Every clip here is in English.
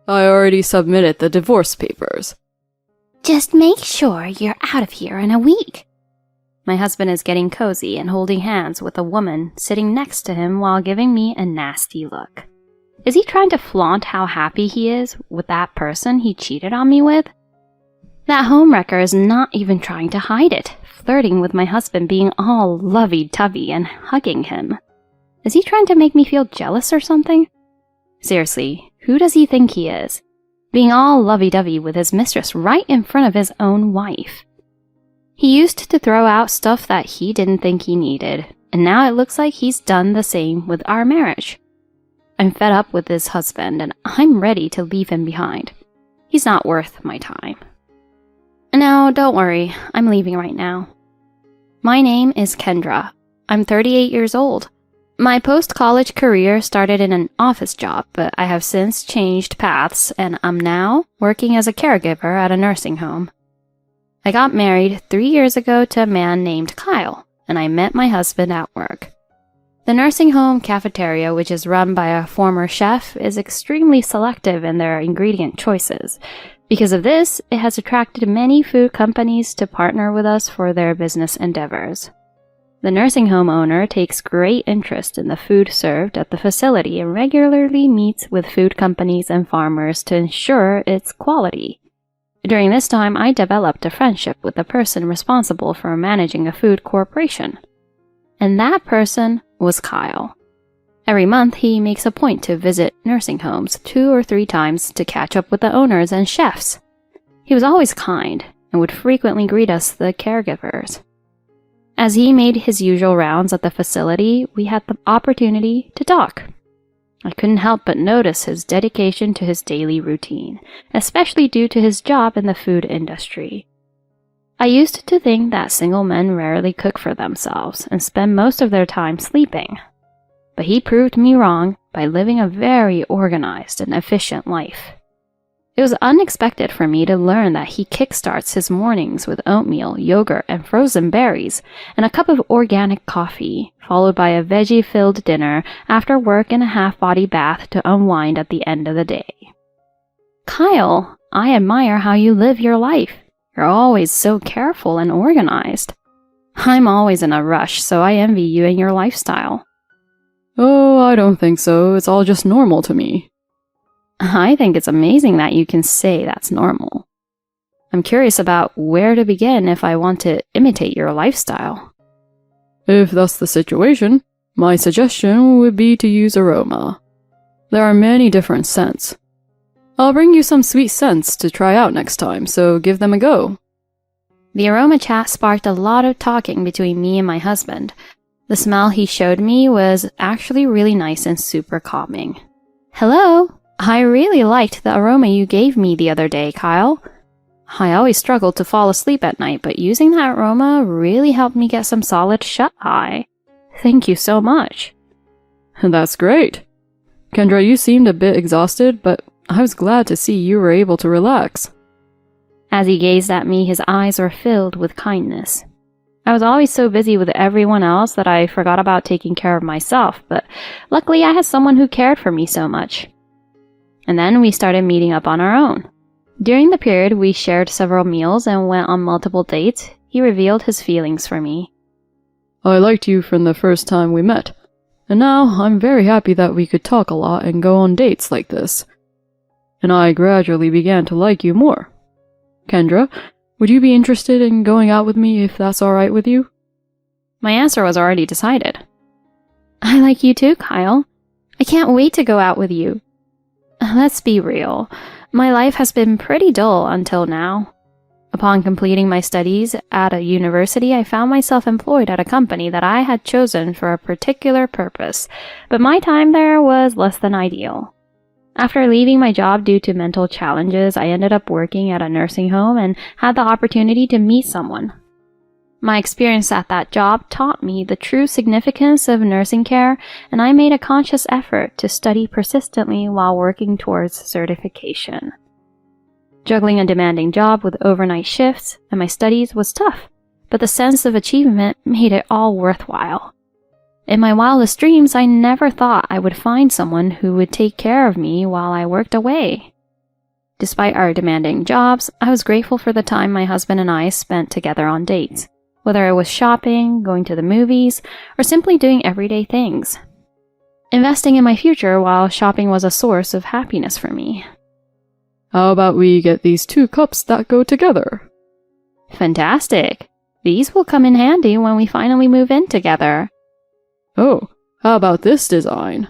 I already submitted the divorce papers. Just make sure you're out of here in a week. My husband is getting cozy and holding hands with a woman sitting next to him while giving me a nasty look. Is he trying to flaunt how happy he is with that person he cheated on me with? That homewrecker is not even trying to hide it, flirting with my husband being all lovey-dovey and hugging him. Is he trying to make me feel jealous or something? Seriously, who does he think he is? Being all lovey-dovey with his mistress right in front of his own wife. He used to throw out stuff that he didn't think he needed, and now it looks like he's done the same with our marriage. I'm fed up with this husband, and I'm ready to leave him behind. He's not worth my time. No, don't worry, I'm leaving right now. My name is Kendra. I'm 38 years old. My post-college career started in an office job, but I have since changed paths, and I'm now working as a caregiver at a nursing home. I got married 3 years ago to a man named Kyle, and I met my husband at work. The nursing home cafeteria, which is run by a former chef, is extremely selective in their ingredient choices. Because of this, it has attracted many food companies to partner with us for their business endeavors. The nursing home owner takes great interest in the food served at the facility and regularly meets with food companies and farmers to ensure its quality. During this time, I developed a friendship with the person responsible for managing a food corporation. And that person was Kyle. Every month, he makes a point to visit nursing homes 2 or 3 times to catch up with the owners and chefs. He was always kind and would frequently greet us, the caregivers. As he made his usual rounds at the facility, we had the opportunity to talk. I couldn't help but notice his dedication to his daily routine, especially due to his job in the food industry. I used to think that single men rarely cook for themselves and spend most of their time sleeping. But he proved me wrong by living a very organized and efficient life. It was unexpected for me to learn that he kickstarts his mornings with oatmeal, yogurt, and frozen berries, and a cup of organic coffee, followed by a veggie-filled dinner after work and a half-body bath to unwind at the end of the day. Kyle, I admire how you live your life. You're always so careful and organized. I'm always in a rush, so I envy you and your lifestyle. Oh, I don't think so. It's all just normal to me. I think it's amazing that you can say that's normal. I'm curious about where to begin if I want to imitate your lifestyle. If that's the situation, my suggestion would be to use aroma. There are many different scents. I'll bring you some sweet scents to try out next time, so give them a go. The aroma chat sparked a lot of talking between me and my husband. The smell he showed me was actually really nice and super calming. Hello? I really liked the aroma you gave me the other day, Kyle. I always struggled to fall asleep at night, but using that aroma really helped me get some solid shut-eye. Thank you so much. That's great. Kendra, you seemed a bit exhausted, but I was glad to see you were able to relax. As he gazed at me, his eyes were filled with kindness. I was always so busy with everyone else that I forgot about taking care of myself, but luckily I had someone who cared for me so much. And then we started meeting up on our own. During the period, we shared several meals and went on multiple dates. He revealed his feelings for me. I liked you from the first time we met, and now I'm very happy that we could talk a lot and go on dates like this. And I gradually began to like you more. Kendra, would you be interested in going out with me if that's alright with you? My answer was already decided. I like you too, Kyle. I can't wait to go out with you. Let's be real. My life has been pretty dull until now. Upon completing my studies at a university, I found myself employed at a company that I had chosen for a particular purpose, but my time there was less than ideal. After leaving my job due to mental challenges, I ended up working at a nursing home and had the opportunity to meet someone. My experience at that job taught me the true significance of nursing care, and I made a conscious effort to study persistently while working towards certification. Juggling a demanding job with overnight shifts and my studies was tough, but the sense of achievement made it all worthwhile. In my wildest dreams, I never thought I would find someone who would take care of me while I worked away. Despite our demanding jobs, I was grateful for the time my husband and I spent together on dates, whether it was shopping, going to the movies, or simply doing everyday things. Investing in my future while shopping was a source of happiness for me. How about we get these 2 cups that go together? Fantastic! These will come in handy when we finally move in together. Oh, how about this design?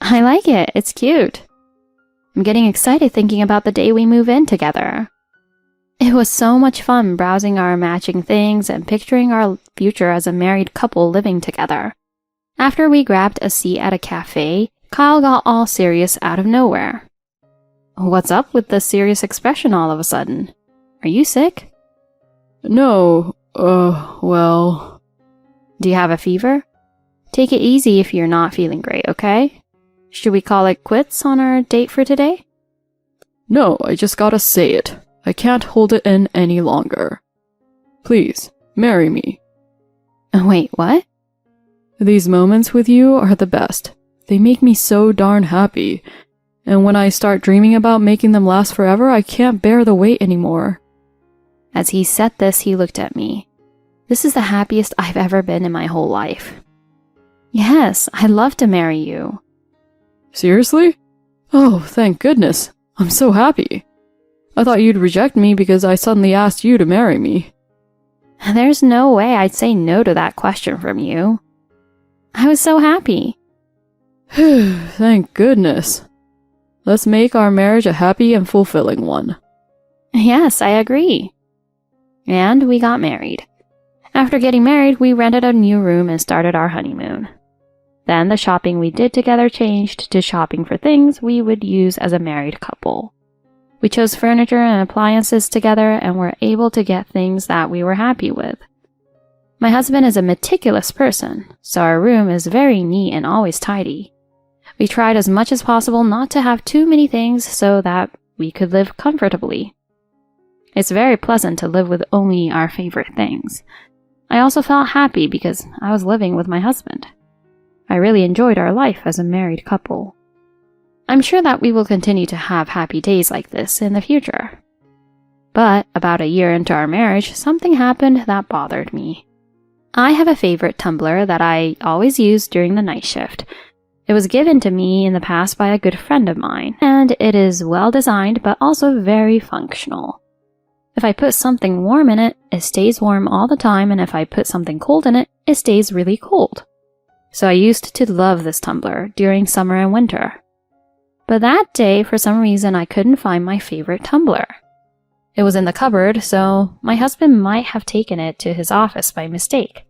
I like it, it's cute. I'm getting excited thinking about the day we move in together. It was so much fun browsing our matching things and picturing our future as a married couple living together. After we grabbed a seat at a cafe, Kyle got all serious out of nowhere. What's up with the serious expression all of a sudden? Are you sick? No, well... Do you have a fever? Take it easy if you're not feeling great, okay? Should we call it quits on our date for today? No, I just gotta say it. I can't hold it in any longer. Please, marry me. Wait, what? These moments with you are the best. They make me so darn happy. And when I start dreaming about making them last forever, I can't bear the wait anymore. As he said this, he looked at me. This is the happiest I've ever been in my whole life. Yes, I'd love to marry you. Seriously? Oh, thank goodness. I'm so happy. I thought you'd reject me because I suddenly asked you to marry me. There's no way I'd say no to that question from you. I was so happy. Thank goodness. Let's make our marriage a happy and fulfilling one. Yes, I agree. And we got married. After getting married, we rented a new room and started our honeymoon. Then the shopping we did together changed to shopping for things we would use as a married couple. We chose furniture and appliances together and were able to get things that we were happy with. My husband is a meticulous person, so our room is very neat and always tidy. We tried as much as possible not to have too many things so that we could live comfortably. It's very pleasant to live with only our favorite things. I also felt happy because I was living with my husband. I really enjoyed our life as a married couple. I'm sure that we will continue to have happy days like this in the future. But about a year into our marriage, something happened that bothered me. I have a favorite tumbler that I always use during the night shift. It was given to me in the past by a good friend of mine, and it is well designed but also very functional. If I put something warm in it, it stays warm all the time, and if I put something cold in it, it stays really cold. So I used to love this tumbler during summer and winter. But that day, for some reason, I couldn't find my favorite tumbler. It was in the cupboard, so my husband might have taken it to his office by mistake.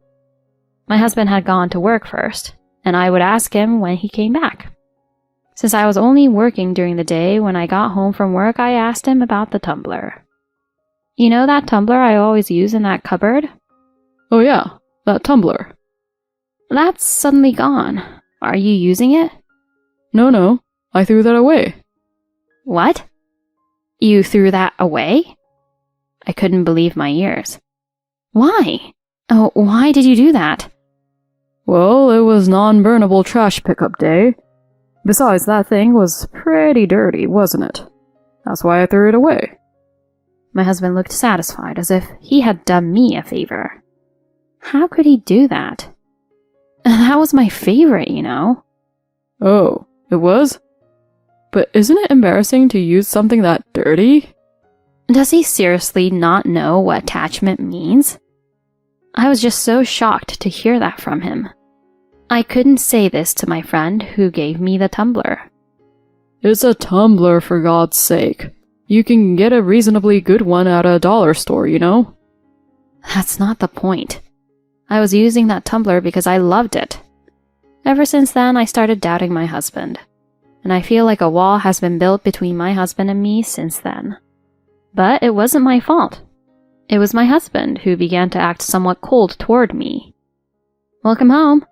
My husband had gone to work first, and I would ask him when he came back. Since I was only working during the day, when I got home from work, I asked him about the tumbler. You know that tumbler I always use in that cupboard? Oh yeah, that tumbler. That's suddenly gone. Are you using it? No, I threw that away. What? You threw that away? I couldn't believe my ears. Why? Oh, why did you do that? Well, it was non-burnable trash pickup day. Besides, that thing was pretty dirty, wasn't it? That's why I threw it away. My husband looked satisfied, as if he had done me a favor. How could he do that? That was my favorite, you know. Oh, it was? But isn't it embarrassing to use something that dirty? Does he seriously not know what attachment means? I was just so shocked to hear that from him. I couldn't say this to my friend who gave me the tumbler. It's a tumbler, for God's sake. You can get a reasonably good one at a dollar store, you know? That's not the point. I was using that tumbler because I loved it. Ever since then, I started doubting my husband. And I feel like a wall has been built between my husband and me since then. But it wasn't my fault. It was my husband who began to act somewhat cold toward me. Welcome home.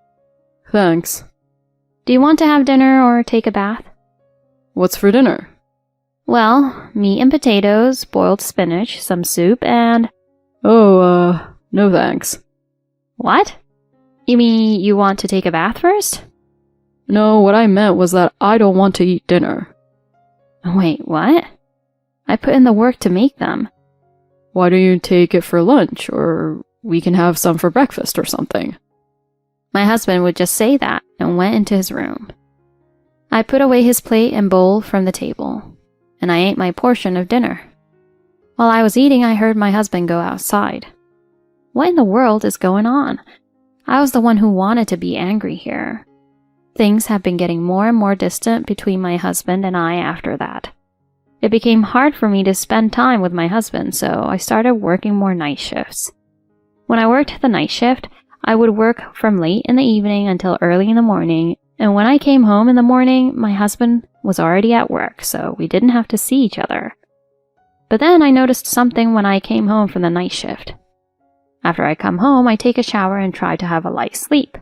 Thanks. Do you want to have dinner or take a bath? What's for dinner? Well, meat and potatoes, boiled spinach, some soup, and... Oh, no thanks. What? You mean you want to take a bath first? No, what I meant was that I don't want to eat dinner. Wait, what? I put in the work to make them. Why don't you take it for lunch, or we can have some for breakfast or something? My husband would just say that and went into his room. I put away his plate and bowl from the table, and I ate my portion of dinner. While I was eating, I heard my husband go outside. What in the world is going on? I was the one who wanted to be angry here. Things have been getting more and more distant between my husband and I after that. It became hard for me to spend time with my husband, so I started working more night shifts. When I worked the night shift, I would work from late in the evening until early in the morning, and when I came home in the morning, my husband was already at work, so we didn't have to see each other. But then I noticed something when I came home from the night shift. After I come home, I take a shower and try to have a light sleep.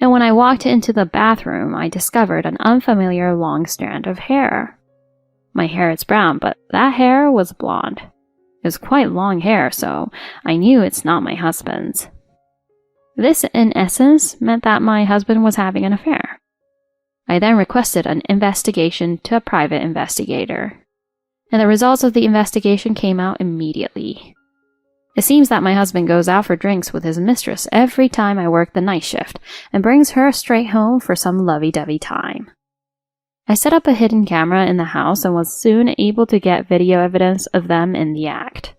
And when I walked into the bathroom, I discovered an unfamiliar long strand of hair. My hair is brown, but that hair was blonde. It was quite long hair, so I knew it's not my husband's. This, in essence, meant that my husband was having an affair. I then requested an investigation to a private investigator, and the results of the investigation came out immediately. It seems that my husband goes out for drinks with his mistress every time I work the night shift and brings her straight home for some lovey-dovey time. I set up a hidden camera in the house and was soon able to get video evidence of them in the act.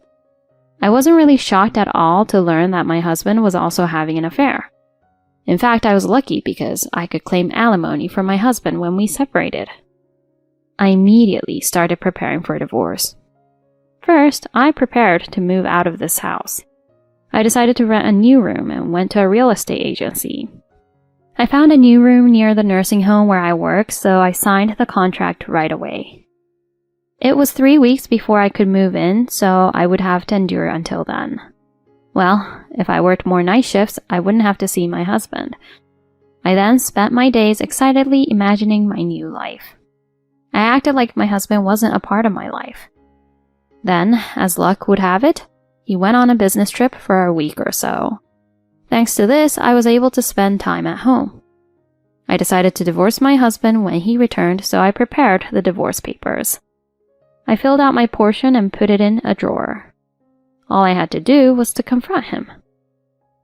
I wasn't really shocked at all to learn that my husband was also having an affair. In fact, I was lucky because I could claim alimony from my husband when we separated. I immediately started preparing for a divorce. First, I prepared to move out of this house. I decided to rent a new room and went to a real estate agency. I found a new room near the nursing home where I work, so I signed the contract right away. It was 3 weeks before I could move in, so I would have to endure until then. Well, if I worked more night shifts, I wouldn't have to see my husband. I then spent my days excitedly imagining my new life. I acted like my husband wasn't a part of my life. Then, as luck would have it, he went on a business trip for a week or so. Thanks to this, I was able to spend time at home. I decided to divorce my husband when he returned, so I prepared the divorce papers. I filled out my portion and put it in a drawer. All I had to do was to confront him.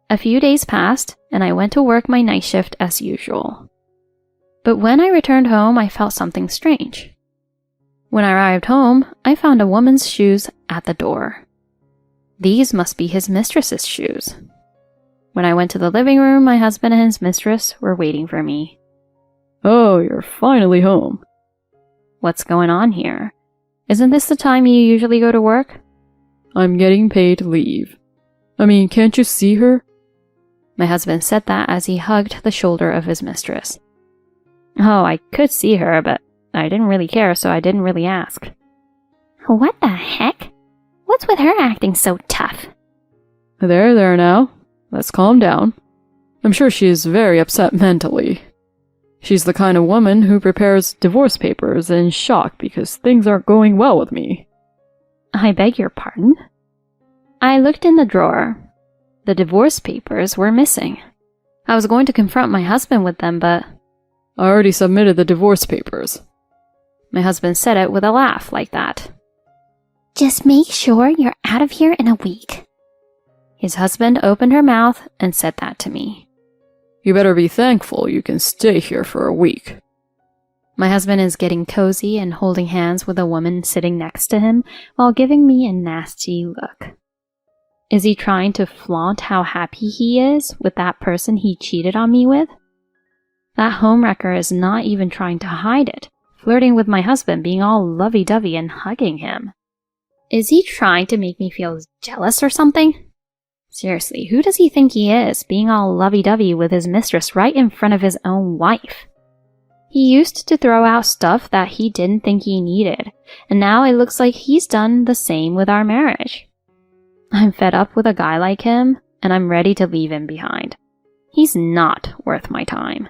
A few days passed, and I went to work my night shift as usual. But when I returned home, I felt something strange. When I arrived home, I found a woman's shoes at the door. These must be his mistress's shoes. When I went to the living room, my husband and his mistress were waiting for me. Oh, you're finally home. What's going on here? Isn't this the time you usually go to work? I'm getting paid leave. I mean, can't you see her? My husband said that as he hugged the shoulder of his mistress. Oh, I could see her, but I didn't really care, so I didn't really ask. What the heck? What's with her acting so tough? There now. Let's calm down. I'm sure she is very upset mentally. She's the kind of woman who prepares divorce papers in shock because things aren't going well with me. I beg your pardon? I looked in the drawer. The divorce papers were missing. I was going to confront my husband with them, but... I already submitted the divorce papers. My husband said it with a laugh like that. Just make sure you're out of here in a week. His husband opened her mouth and said that to me. You better be thankful you can stay here for a week. My husband is getting cozy and holding hands with a woman sitting next to him while giving me a nasty look. Is he trying to flaunt how happy he is with that person he cheated on me with? That homewrecker is not even trying to hide it, flirting with my husband, being all lovey-dovey and hugging him. Is he trying to make me feel jealous or something? Seriously, who does he think he is, being all lovey-dovey with his mistress right in front of his own wife? He used to throw out stuff that he didn't think he needed, and now it looks like he's done the same with our marriage. I'm fed up with a guy like him, and I'm ready to leave him behind. He's not worth my time.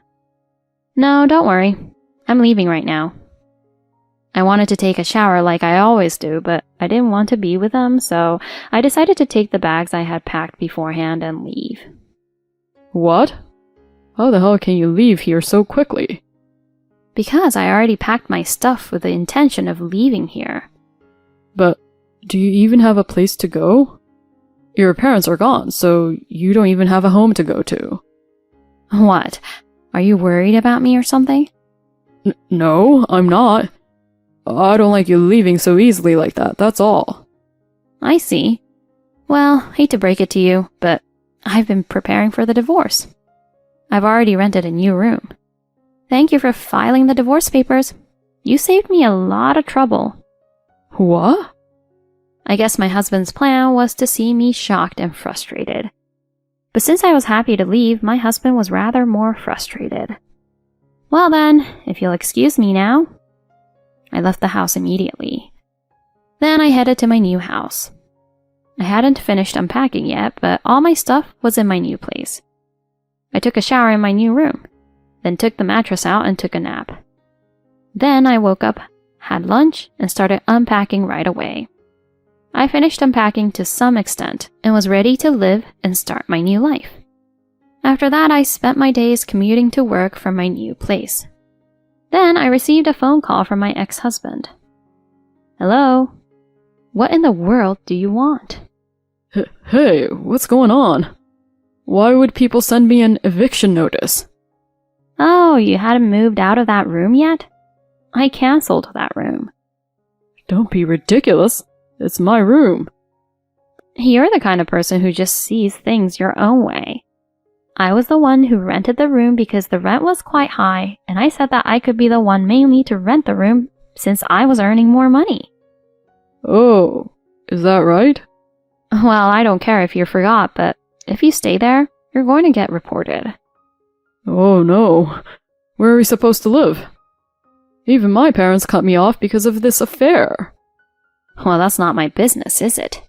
No, don't worry. I'm leaving right now. I wanted to take a shower like I always do, but I didn't want to be with him, so I decided to take the bags I had packed beforehand and leave. What? How the hell can you leave here so quickly? Because I already packed my stuff with the intention of leaving here. But do you even have a place to go? Your parents are gone, so you don't even have a home to go to. What? Are you worried about me or something? No, I'm not. I don't like you leaving so easily like that, that's all. I see. Well, hate to break it to you, but I've been preparing for the divorce. I've already rented a new room. Thank you for filing the divorce papers. You saved me a lot of trouble. What? I guess my husband's plan was to see me shocked and frustrated. But since I was happy to leave, my husband was rather more frustrated. Well then, if you'll excuse me now. I left the house immediately. Then I headed to my new house. I hadn't finished unpacking yet, but all my stuff was in my new place. I took a shower in my new room, then took the mattress out and took a nap. Then I woke up, had lunch, and started unpacking right away. I finished unpacking to some extent and was ready to live and start my new life. After that, I spent my days commuting to work from my new place. Then I received a phone call from my ex-husband. Hello? What in the world do you want? Hey, what's going on? Why would people send me an eviction notice? Oh, you hadn't moved out of that room yet? I cancelled that room. Don't be ridiculous. It's my room. You're the kind of person who just sees things your own way. I was the one who rented the room because the rent was quite high, and I said that I could be the one mainly to rent the room since I was earning more money. Oh, is that right? Well, I don't care if you forgot, but if you stay there, you're going to get reported. Oh no. Where are we supposed to live? Even my parents cut me off because of this affair. Well, that's not my business, is it?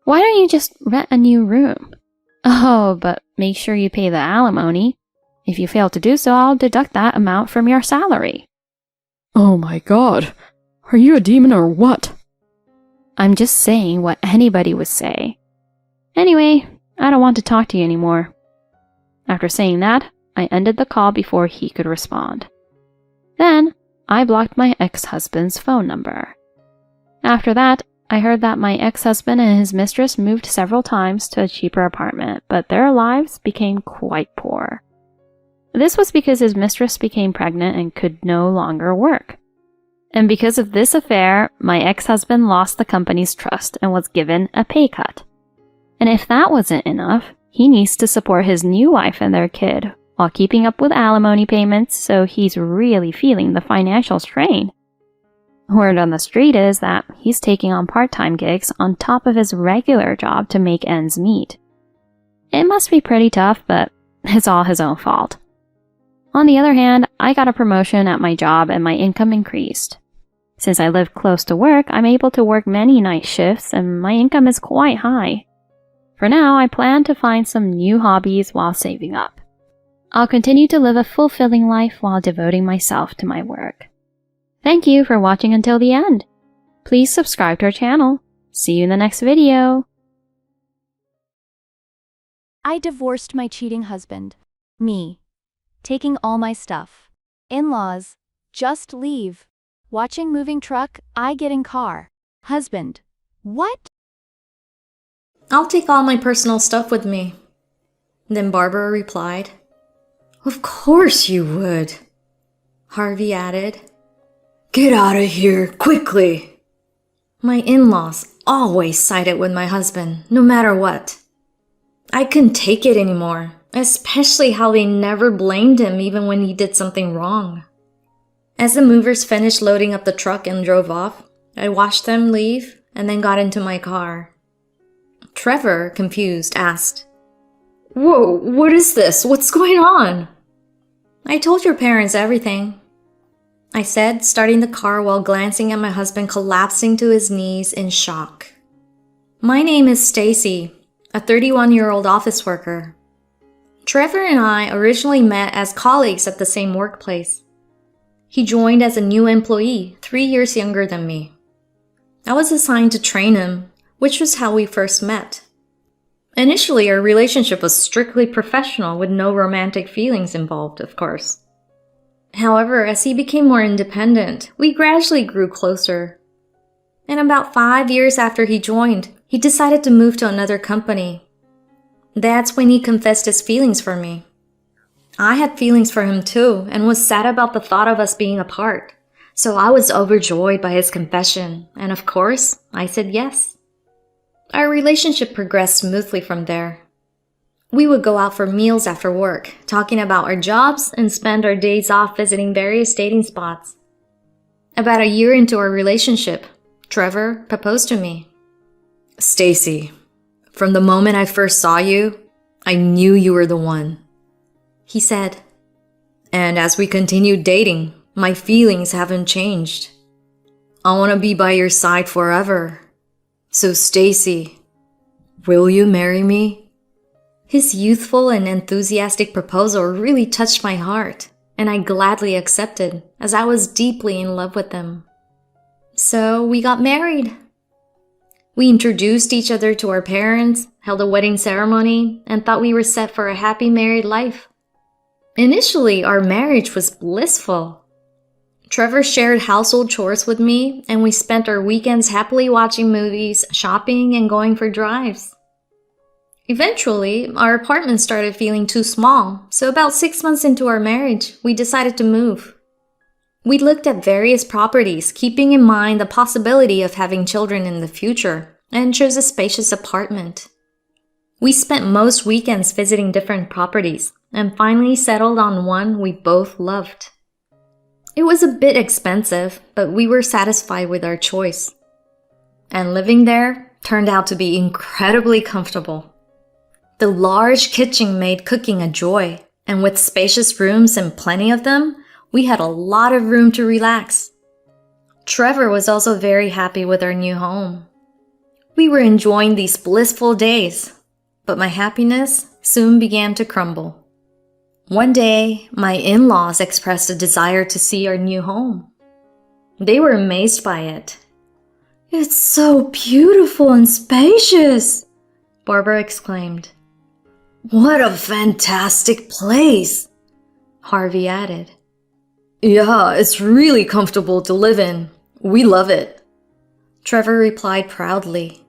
Why don't you just rent a new room? Oh, but make sure you pay the alimony. If you fail to do so, I'll deduct that amount from your salary. Oh my god. Are you a demon or what? I'm just saying what anybody would say. Anyway, I don't want to talk to you anymore. After saying that, I ended the call before he could respond. Then, I blocked my ex-husband's phone number. After that, I heard that my ex-husband and his mistress moved several times to a cheaper apartment, but their lives became quite poor. This was because his mistress became pregnant and could no longer work. And because of this affair, my ex-husband lost the company's trust and was given a pay cut. And if that wasn't enough, he needs to support his new wife and their kid while keeping up with alimony payments, so he's really feeling the financial strain. Word on the street is that he's taking on part-time gigs on top of his regular job to make ends meet. It must be pretty tough, but it's all his own fault. On the other hand, I got a promotion at my job and my income increased. Since I live close to work, I'm able to work many night shifts and my income is quite high. For now, I plan to find some new hobbies while saving up. I'll continue to live a fulfilling life while devoting myself to my work. Thank you for watching until the end. Please subscribe to our channel. See you in the next video. I divorced my cheating husband. Me. Taking all my stuff. In-laws. Just leave. Watching moving truck, I get in car. Husband. What? I'll take all my personal stuff with me. Then Barbara replied, Of course you would. Harvey added, Get out of here, quickly. My in-laws always sided with my husband, no matter what. I couldn't take it anymore, especially how they never blamed him even when he did something wrong. As the movers finished loading up the truck and drove off, I watched them leave and then got into my car. Trevor, confused, asked, Whoa, what is this? What's going on? I told your parents everything, I said, starting the car while glancing at my husband collapsing to his knees in shock. My name is Stacy, a 31-year-old office worker. Trevor and I originally met as colleagues at the same workplace. He joined as a new employee, 3 years younger than me. I was assigned to train him, which was how we first met. Initially, our relationship was strictly professional with no romantic feelings involved, of course. However, as he became more independent, we gradually grew closer. And about 5 years after he joined, he decided to move to another company. That's when he confessed his feelings for me. I had feelings for him too and was sad about the thought of us being apart. So I was overjoyed by his confession, and of course, I said yes. Our relationship progressed smoothly from there. We would go out for meals after work, talking about our jobs, and spend our days off visiting various dating spots. About a year into our relationship, Trevor proposed to me. Stacy, from the moment I first saw you, I knew you were the one, he said. And as we continued dating, my feelings haven't changed. I want to be by your side forever. So Stacy, will you marry me? His youthful and enthusiastic proposal really touched my heart, and I gladly accepted, as I was deeply in love with him. So we got married. We introduced each other to our parents, held a wedding ceremony, and thought we were set for a happy married life. Initially, our marriage was blissful. Trevor shared household chores with me, and we spent our weekends happily watching movies, shopping, and going for drives. Eventually, our apartment started feeling too small, so about 6 months into our marriage, we decided to move. We looked at various properties, keeping in mind the possibility of having children in the future, and chose a spacious apartment. We spent most weekends visiting different properties, and finally settled on one we both loved. It was a bit expensive, but we were satisfied with our choice. And living there turned out to be incredibly comfortable. The large kitchen made cooking a joy, and with spacious rooms and plenty of them, we had a lot of room to relax. Trevor was also very happy with our new home. We were enjoying these blissful days, but my happiness soon began to crumble. One day, my in-laws expressed a desire to see our new home. They were amazed by it. "It's so beautiful and spacious," Barbara exclaimed. "What a fantastic place," Harvey added. "Yeah, it's really comfortable to live in. We love it," Trevor replied proudly.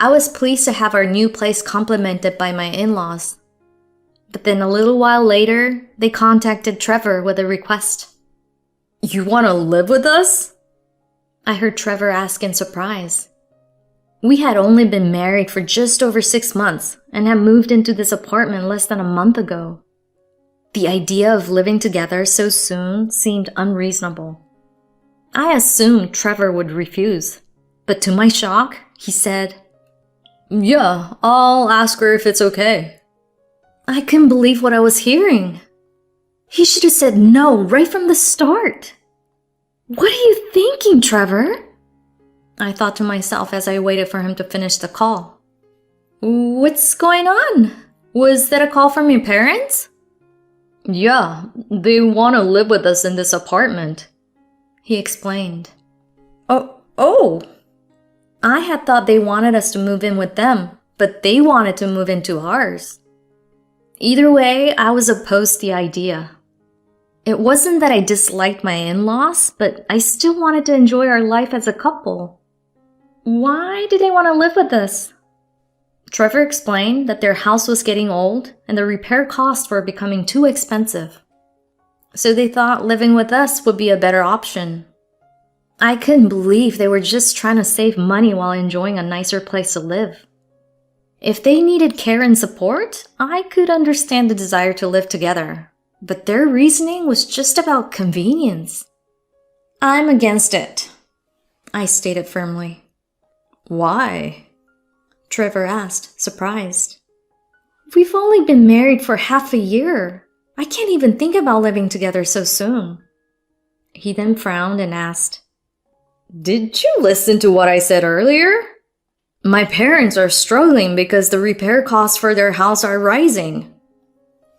I was pleased to have our new place complimented by my in-laws. But then a little while later, they contacted Trevor with a request. "You want to live with us?" I heard Trevor ask in surprise. We had only been married for just over 6 months and had moved into this apartment less than a month ago. The idea of living together so soon seemed unreasonable. I assumed Trevor would refuse, but to my shock, he said, "Yeah, I'll ask her if it's okay." I couldn't believe what I was hearing. He should have said no right from the start. "What are you thinking, Trevor?" I thought to myself as I waited for him to finish the call. "What's going on? Was that a call from your parents?" "Yeah, they want to live with us in this apartment," he explained. Oh. I had thought they wanted us to move in with them, but they wanted to move into ours. Either way, I was opposed to the idea. It wasn't that I disliked my in-laws, but I still wanted to enjoy our life as a couple. Why did they want to live with us? Trevor explained that their house was getting old and the repair costs were becoming too expensive. So they thought living with us would be a better option. I couldn't believe they were just trying to save money while enjoying a nicer place to live. If they needed care and support, I could understand the desire to live together, but their reasoning was just about convenience. "I'm against it," I stated firmly. "Why?" Trevor asked, surprised. "We've only been married for half a year. I can't even think about living together so soon." He then frowned and asked, "Did you listen to what I said earlier? My parents are struggling because the repair costs for their house are rising."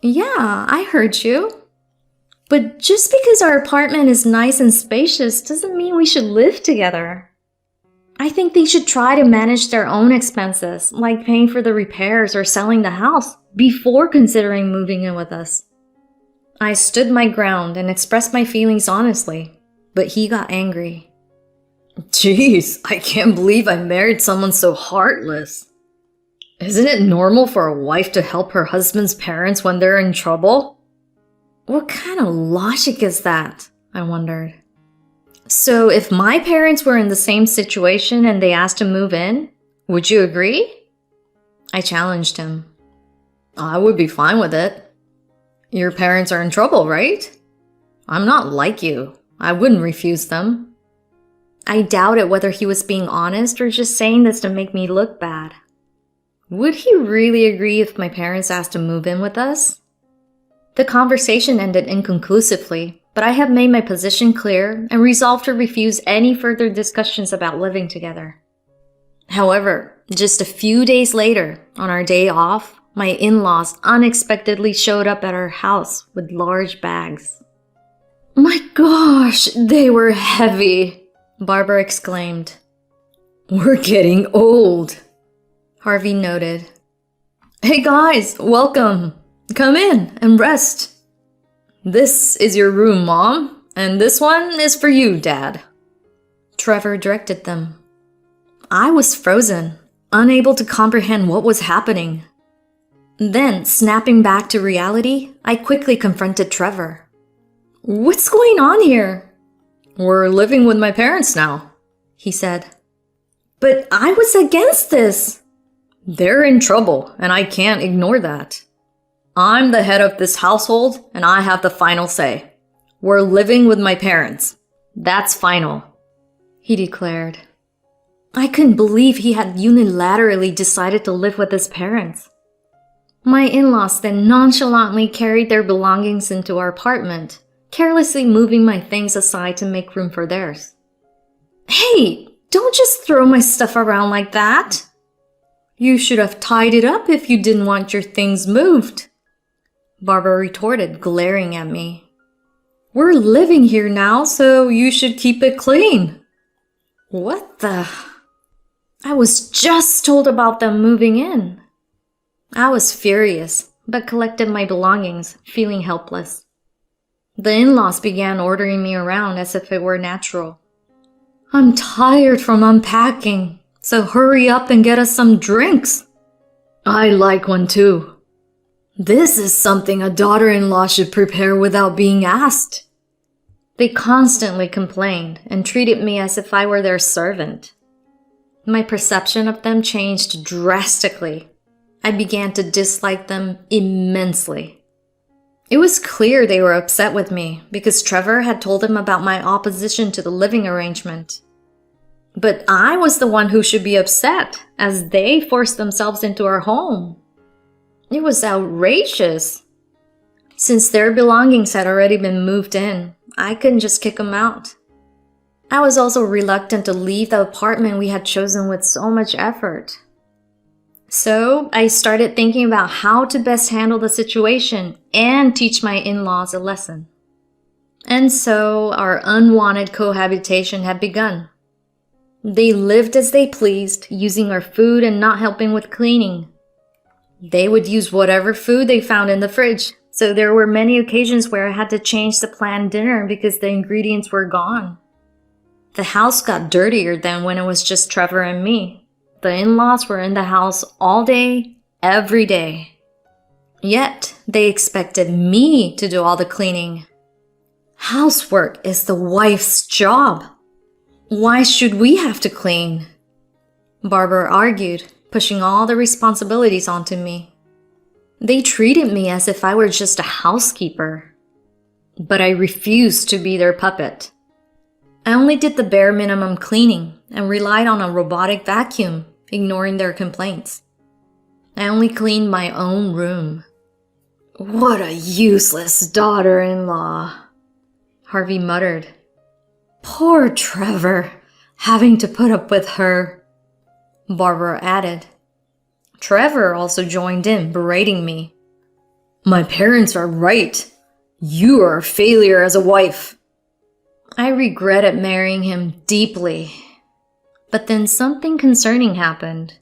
"Yeah, I heard you. But just because our apartment is nice and spacious doesn't mean we should live together. I think they should try to manage their own expenses, like paying for the repairs or selling the house, before considering moving in with us." I stood my ground and expressed my feelings honestly, but he got angry. Jeez, I can't believe I married someone so heartless. Isn't it normal for a wife to help her husband's parents when they're in trouble? What kind of logic is that? I wondered. So if my parents were in the same situation and they asked to move in, would you agree? I challenged him. I would be fine with it. Your parents are in trouble, right? I'm not like you. I wouldn't refuse them. I doubted whether he was being honest or just saying this to make me look bad. Would he really agree if my parents asked to move in with us? The conversation ended inconclusively, but I had made my position clear and resolved to refuse any further discussions about living together. However, just a few days later, on our day off, my in-laws unexpectedly showed up at our house with large bags. My gosh, they were heavy, Barbara exclaimed. We're getting old, Harvey noted. Hey guys, welcome. Come in and rest. This is your room, Mom, and this one is for you, Dad. Trevor directed them. I was frozen, unable to comprehend what was happening. Then, snapping back to reality, I quickly confronted Trevor. What's going on here? We're living with my parents now, he said. But I was against this. They're in trouble, and I can't ignore that. I'm the head of this household, and I have the final say. We're living with my parents. That's final, he declared. I couldn't believe he had unilaterally decided to live with his parents. My in-laws then nonchalantly carried their belongings into our apartment, carelessly moving my things aside to make room for theirs. Hey, don't just throw my stuff around like that. You should have tied it up if you didn't want your things moved, Barbara retorted, glaring at me. We're living here now, so you should keep it clean. What the? I was just told about them moving in. I was furious, but collected my belongings, feeling helpless. The in-laws began ordering me around as if it were natural. I'm tired from unpacking. So hurry up and get us some drinks. I like one too. This is something a daughter-in-law should prepare without being asked. They constantly complained and treated me as if I were their servant. My perception of them changed drastically. I began to dislike them immensely. It was clear they were upset with me because Trevor had told them about my opposition to the living arrangement. But I was the one who should be upset, as they forced themselves into our home. It was outrageous. Since their belongings had already been moved in, I couldn't just kick them out. I was also reluctant to leave the apartment we had chosen with so much effort. So I started thinking about how to best handle the situation and teach my in-laws a lesson. And so our unwanted cohabitation had begun. They lived as they pleased, using our food and not helping with cleaning. They would use whatever food they found in the fridge, so there were many occasions where I had to change the planned dinner because the ingredients were gone. The house got dirtier than when it was just Trevor and me. The in-laws were in the house all day, every day. Yet, they expected me to do all the cleaning. Housework is the wife's job. Why should we have to clean? Barbara argued, pushing all the responsibilities onto me. They treated me as if I were just a housekeeper. But I refused to be their puppet. I only did the bare minimum cleaning and relied on a robotic vacuum, ignoring their complaints. I only cleaned my own room. What a useless daughter-in-law, Harvey muttered. Poor Trevor, having to put up with her, Barbara added. Trevor also joined in, berating me. My parents are right. You are a failure as a wife. I regretted marrying him deeply. But then something concerning happened.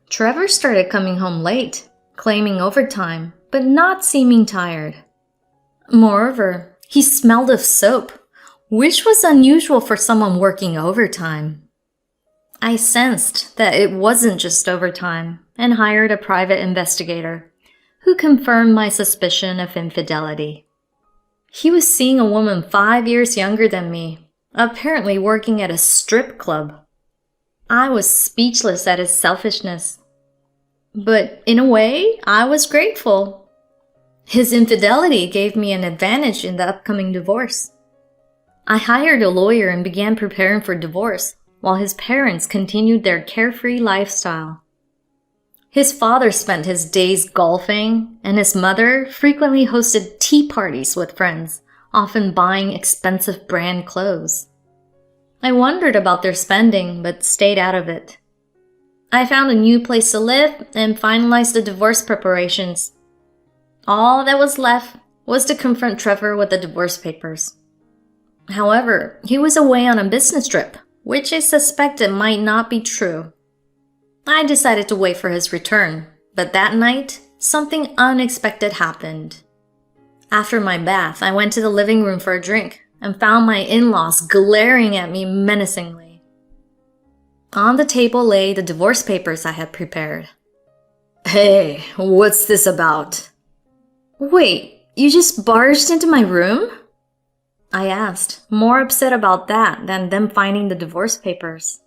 Trevor started coming home late, claiming overtime, but not seeming tired. Moreover, he smelled of soap, which was unusual for someone working overtime. I sensed that it wasn't just overtime and hired a private investigator who confirmed my suspicion of infidelity. He was seeing a woman 5 years younger than me, apparently working at a strip club. I was speechless at his selfishness. But in a way, I was grateful. His infidelity gave me an advantage in the upcoming divorce. I hired a lawyer and began preparing for divorce, while his parents continued their carefree lifestyle. His father spent his days golfing, and his mother frequently hosted tea parties with friends, often buying expensive brand clothes. I wondered about their spending, but stayed out of it. I found a new place to live and finalized the divorce preparations. All that was left was to confront Trevor with the divorce papers. However, he was away on a business trip, which I suspected might not be true. I decided to wait for his return, but that night, something unexpected happened. After my bath, I went to the living room for a drink and found my in-laws glaring at me menacingly. On the table lay the divorce papers I had prepared. Hey, what's this about? Wait, you just barged into my room? I asked, more upset about that than them finding the divorce papers.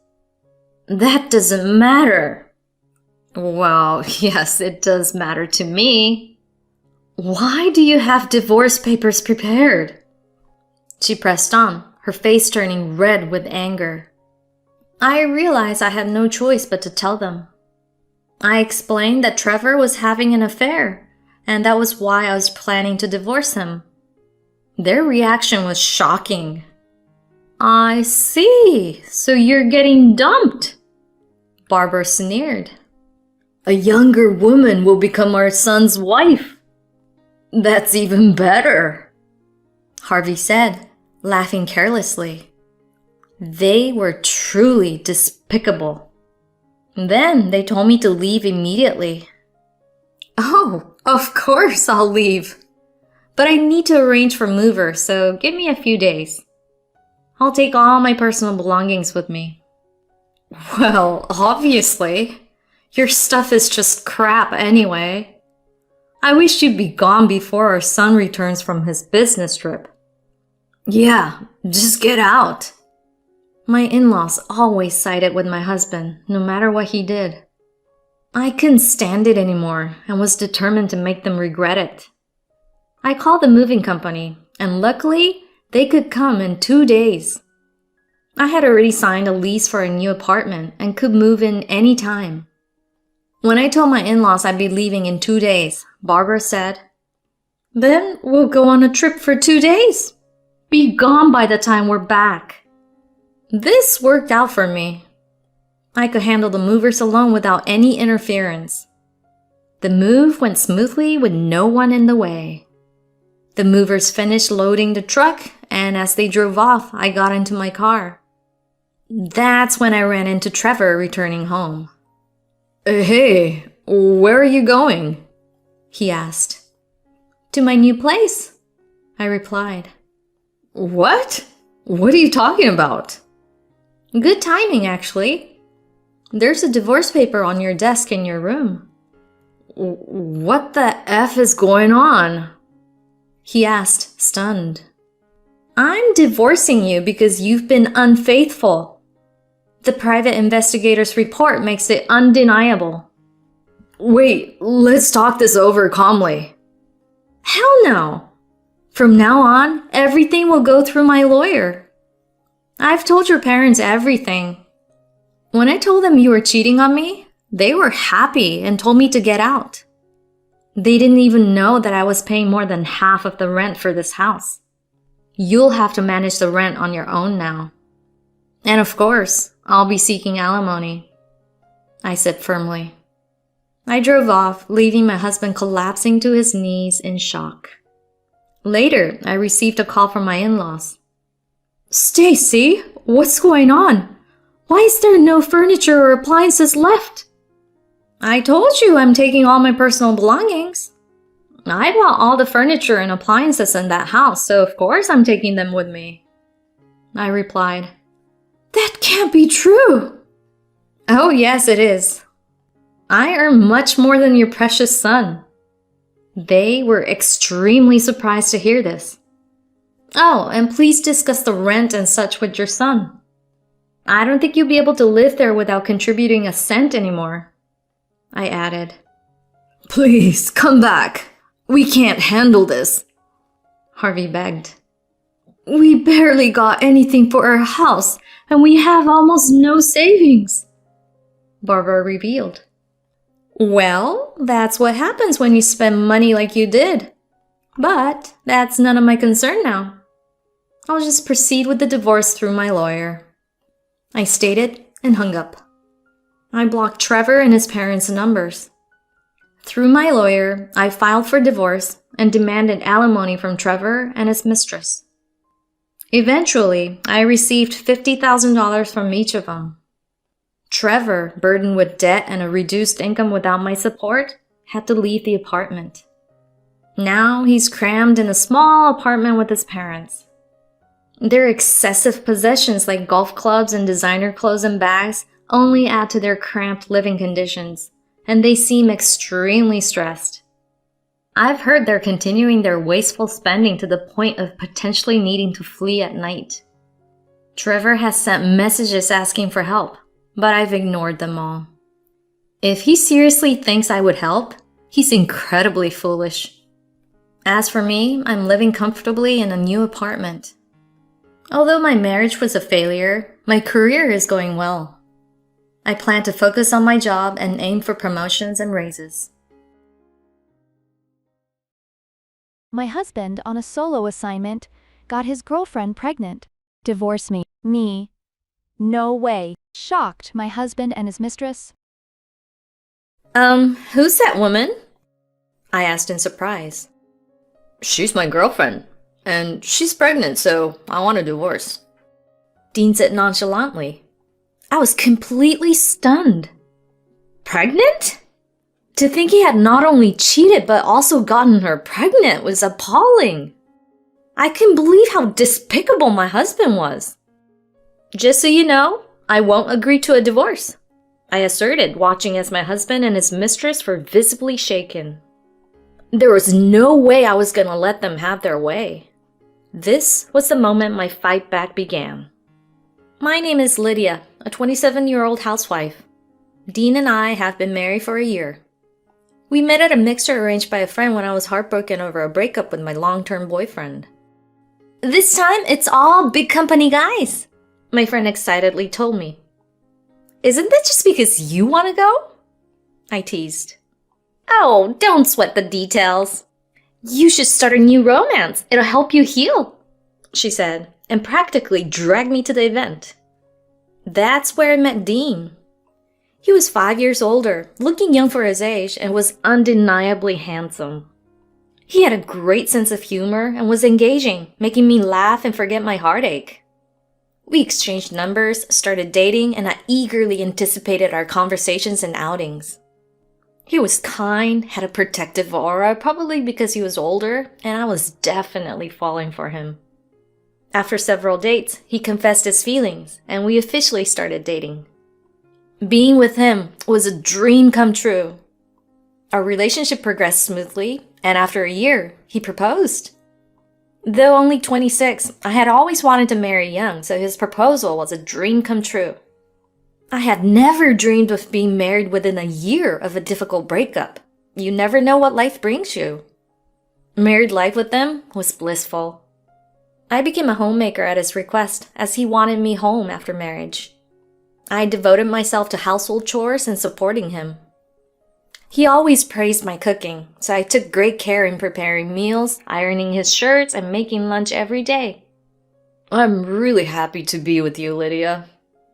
That doesn't matter. Well, yes, it does matter to me. Why do you have divorce papers prepared? She pressed on, her face turning red with anger. I realized I had no choice but to tell them. I explained that Trevor was having an affair, and that was why I was planning to divorce him. Their reaction was shocking. I see, so you're getting dumped. Barbara sneered. A younger woman will become our son's wife. That's even better, Harvey said, laughing carelessly. They were truly despicable. Then they told me to leave immediately. Oh, of course I'll leave. But I need to arrange for movers, so give me a few days. I'll take all my personal belongings with me. Well, obviously. Your stuff is just crap anyway. I wish you'd be gone before our son returns from his business trip. Yeah, just get out. My in-laws always sided with my husband, no matter what he did. I couldn't stand it anymore and was determined to make them regret it. I called the moving company, and luckily, they could come in 2 days. I had already signed a lease for a new apartment and could move in any time. When I told my in-laws I'd be leaving in 2 days, Barbara said, "Then we'll go on a trip for 2 days. Be gone by the time we're back." This worked out for me. I could handle the movers alone without any interference. The move went smoothly with no one in the way. The movers finished loading the truck, and as they drove off, I got into my car. That's when I ran into Trevor returning home. Hey, where are you going? He asked. To my new place, I replied. What? What are you talking about? Good timing, actually. There's a divorce paper on your desk in your room. What the F is going on? He asked, stunned. I'm divorcing you because you've been unfaithful. The private investigator's report makes it undeniable. Wait, let's talk this over calmly. Hell no. From now on, everything will go through my lawyer. I've told your parents everything. When I told them you were cheating on me, they were happy and told me to get out. They didn't even know that I was paying more than half of the rent for this house. You'll have to manage the rent on your own now. And of course, I'll be seeking alimony, I said firmly. I drove off, leaving my husband collapsing to his knees in shock. Later, I received a call from my in-laws. Stacy, what's going on? Why is there no furniture or appliances left? I told you I'm taking all my personal belongings. I bought all the furniture and appliances in that house, so of course I'm taking them with me. I replied. That can't be true. Oh, yes, it is. I earn much more than your precious son. They were extremely surprised to hear this. Oh, and please discuss the rent and such with your son. I don't think you'll be able to live there without contributing a cent anymore, I added. Please, come back. We can't handle this, Harvey begged. We barely got anything for our house, and we have almost no savings, Barbara revealed. Well, that's what happens when you spend money like you did. But that's none of my concern now. I'll just proceed with the divorce through my lawyer, I stated and hung up. I blocked Trevor and his parents' numbers. Through my lawyer, I filed for divorce and demanded alimony from Trevor and his mistress. Eventually, I received $50,000 from each of them. Trevor, burdened with debt and a reduced income without my support, had to leave the apartment. Now he's crammed in a small apartment with his parents. Their excessive possessions like golf clubs and designer clothes and bags only add to their cramped living conditions, and they seem extremely stressed. I've heard they're continuing their wasteful spending to the point of potentially needing to flee at night. Trevor has sent messages asking for help, but I've ignored them all. If he seriously thinks I would help, he's incredibly foolish. As for me, I'm living comfortably in a new apartment. Although my marriage was a failure, my career is going well. I plan to focus on my job and aim for promotions and raises. My husband, on a solo assignment, got his girlfriend pregnant. Divorce me. Me. No way. Shocked, my husband and his mistress. Who's that woman? I asked in surprise. She's my girlfriend, and she's pregnant, so I want a divorce, Dean said nonchalantly. I was completely stunned. Pregnant? To think he had not only cheated but also gotten her pregnant was appalling. I couldn't believe how despicable my husband was. Just so you know, I won't agree to a divorce, I asserted, watching as my husband and his mistress were visibly shaken. There was no way I was going to let them have their way. This was the moment my fight back began. My name is Lydia, a 27-year-old housewife. Dean and I have been married for a year. We met at a mixer arranged by a friend when I was heartbroken over a breakup with my long-term boyfriend. This time, it's all big company guys, my friend excitedly told me. Isn't that just because you want to go? I teased. Oh, don't sweat the details. You should start a new romance. It'll help you heal, she said, and practically dragged me to the event. That's where I met Dean. He was 5 years older, looking young for his age, and was undeniably handsome. He had a great sense of humor and was engaging, making me laugh and forget my heartache. We exchanged numbers, started dating, and I eagerly anticipated our conversations and outings. He was kind, had a protective aura, probably because he was older, and I was definitely falling for him. After several dates, he confessed his feelings, and we officially started dating. Being with him was a dream come true. Our relationship progressed smoothly, and after a year, he proposed. Though only 26, I had always wanted to marry young, so his proposal was a dream come true. I had never dreamed of being married within a year of a difficult breakup. You never know what life brings you. Married life with them was blissful. I became a homemaker at his request, as he wanted me home after marriage. I devoted myself to household chores and supporting him. He always praised my cooking, so I took great care in preparing meals, ironing his shirts, and making lunch every day. I'm really happy to be with you, Lydia.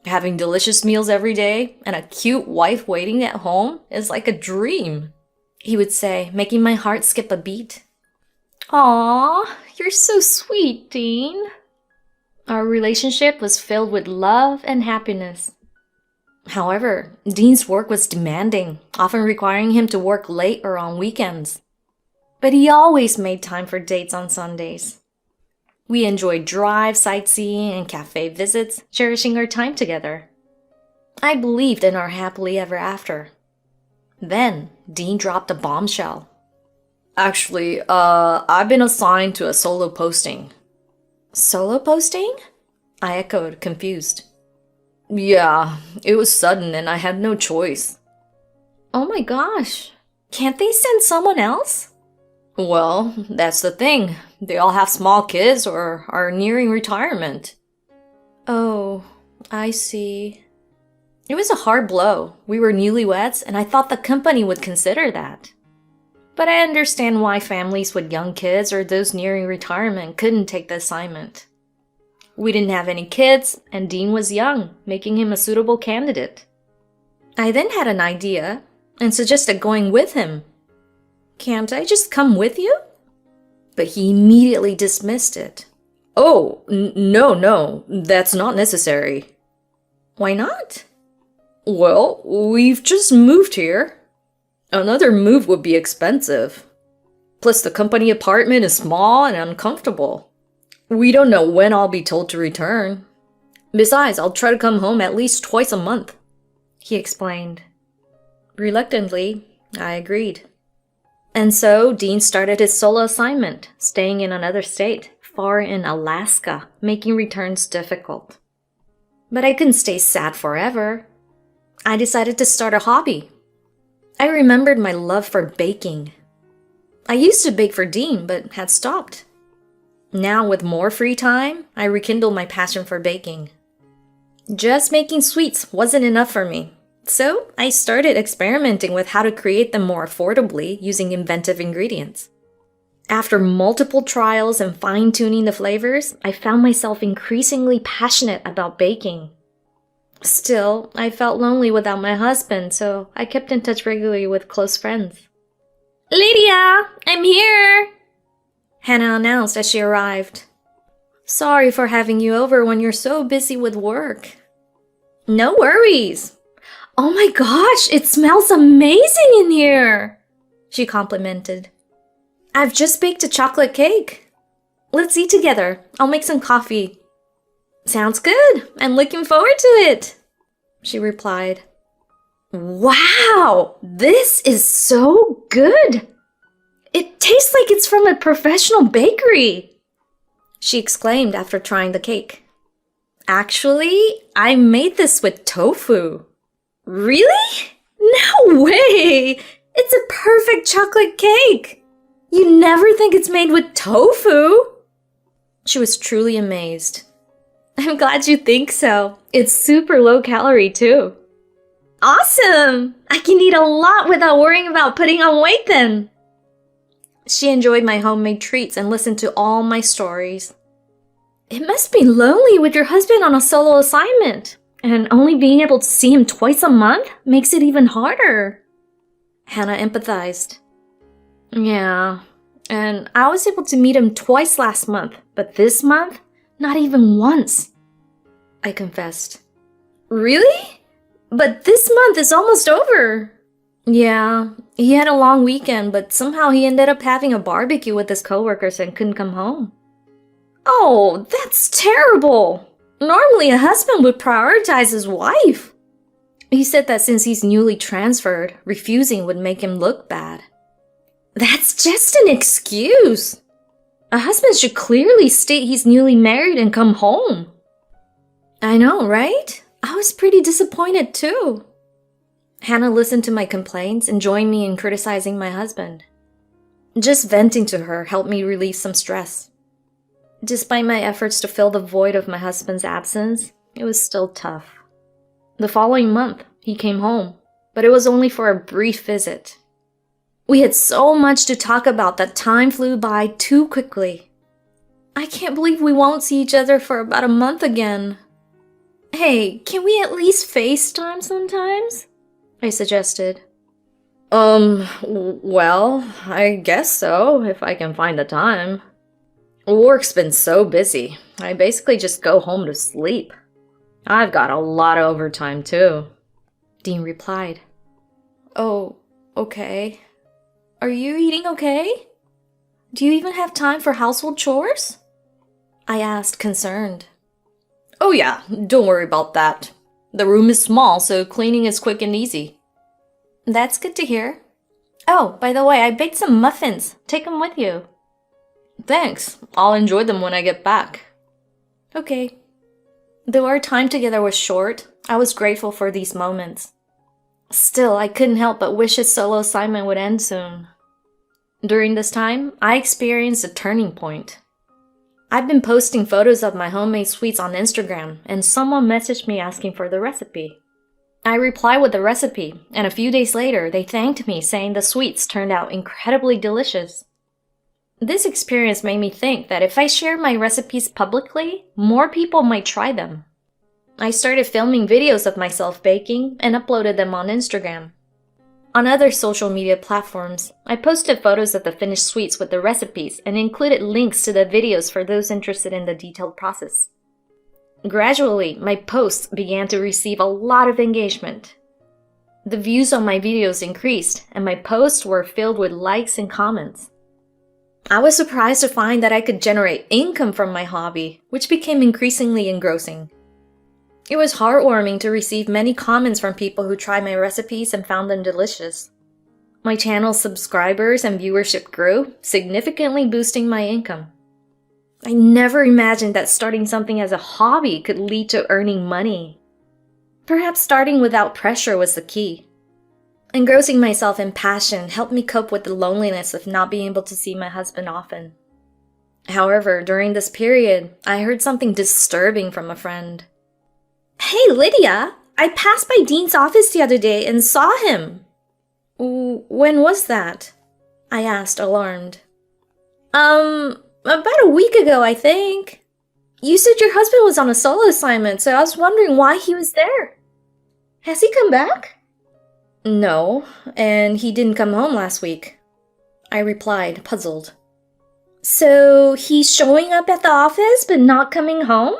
Having delicious meals every day and a cute wife waiting at home is like a dream, he would say, making my heart skip a beat. Aw, you're so sweet, Dean. Our relationship was filled with love and happiness. However, Dean's work was demanding, often requiring him to work late or on weekends. But he always made time for dates on Sundays. We enjoyed drives, sightseeing, and cafe visits, cherishing our time together. I believed in our happily ever after. Then, Dean dropped a bombshell. Actually, I've been assigned to a solo posting. Solo posting? I echoed, confused. Yeah, it was sudden and I had no choice. Oh my gosh, can't they send someone else? Well, that's the thing. They all have small kids or are nearing retirement. Oh, I see. It was a hard blow. We were newlyweds, and I thought the company would consider that. But I understand why families with young kids or those nearing retirement couldn't take the assignment. We didn't have any kids, and Dean was young, making him a suitable candidate. I then had an idea and suggested going with him. Can't I just come with you? But he immediately dismissed it. Oh, no, that's not necessary. Why not? Well, we've just moved here. Another move would be expensive. Plus, the company apartment is small and uncomfortable. We don't know when I'll be told to return. Besides, I'll try to come home at least twice a month, he explained. Reluctantly, I agreed. And so, Dean started his solo assignment, staying in another state, far in Alaska, making returns difficult. But I couldn't stay sad forever. I decided to start a hobby. I remembered my love for baking. I used to bake for Dean, but had stopped. Now, with more free time, I rekindled my passion for baking. Just making sweets wasn't enough for me, so I started experimenting with how to create them more affordably using inventive ingredients. After multiple trials and fine-tuning the flavors, I found myself increasingly passionate about baking. Still, I felt lonely without my husband, so I kept in touch regularly with close friends. Lydia, I'm here! Hannah announced as she arrived. Sorry for having you over when you're so busy with work. No worries. Oh my gosh, it smells amazing in here, she complimented. I've just baked a chocolate cake. Let's eat together. I'll make some coffee. Sounds good. I'm looking forward to it, she replied. Wow, this is so good. It tastes like it's from a professional bakery, she exclaimed after trying the cake. Actually, I made this with tofu. Really? No way! It's a perfect chocolate cake. You never think it's made with tofu. She was truly amazed. I'm glad you think so. It's super low calorie too. Awesome! I can eat a lot without worrying about putting on weight then. She enjoyed my homemade treats and listened to all my stories. It must be lonely with your husband on a solo assignment, and only being able to see him twice a month makes it even harder. Hannah empathized. Yeah, and I was able to meet him twice last month, but this month, not even once, I confessed. Really? But this month is almost over. Yeah, he had a long weekend, but somehow he ended up having a barbecue with his coworkers and couldn't come home. Oh, that's terrible. Normally a husband would prioritize his wife. He said that since he's newly transferred, refusing would make him look bad. That's just an excuse. A husband should clearly state he's newly married and come home. I know, right? I was pretty disappointed too. Hannah listened to my complaints and joined me in criticizing my husband. Just venting to her helped me relieve some stress. Despite my efforts to fill the void of my husband's absence, it was still tough. The following month, he came home, but it was only for a brief visit. We had so much to talk about that time flew by too quickly. I can't believe we won't see each other for about a month again. Hey, can we at least FaceTime sometimes? I suggested. Well, I guess so, if I can find the time. Work's been so busy. I basically just go home to sleep. I've got a lot of overtime, too, Dean replied. Oh, okay. Are you eating okay? Do you even have time for household chores? I asked, concerned. Oh yeah, don't worry about that. The room is small, so cleaning is quick and easy. That's good to hear. Oh, by the way, I baked some muffins. Take them with you. Thanks. I'll enjoy them when I get back. Okay. Though our time together was short, I was grateful for these moments. Still, I couldn't help but wish his solo assignment would end soon. During this time, I experienced a turning point. I've been posting photos of my homemade sweets on Instagram, and someone messaged me asking for the recipe. I replied with the recipe, and a few days later, they thanked me saying the sweets turned out incredibly delicious. This experience made me think that if I shared my recipes publicly, more people might try them. I started filming videos of myself baking and uploaded them on Instagram. On other social media platforms, I posted photos of the finished sweets with the recipes and included links to the videos for those interested in the detailed process. Gradually, my posts began to receive a lot of engagement. The views on my videos increased, and my posts were filled with likes and comments. I was surprised to find that I could generate income from my hobby, which became increasingly engrossing. It was heartwarming to receive many comments from people who tried my recipes and found them delicious. My channel's subscribers and viewership grew, significantly boosting my income. I never imagined that starting something as a hobby could lead to earning money. Perhaps starting without pressure was the key. Engrossing myself in passion helped me cope with the loneliness of not being able to see my husband often. However, during this period, I heard something disturbing from a friend. "Hey, Lydia! I passed by Dean's office the other day and saw him." "When was that?" I asked, alarmed. About a week ago, I think. You said your husband was on a solo assignment, so I was wondering why he was there. Has he come back?" "No, and he didn't come home last week," I replied, puzzled. "So he's showing up at the office but not coming home?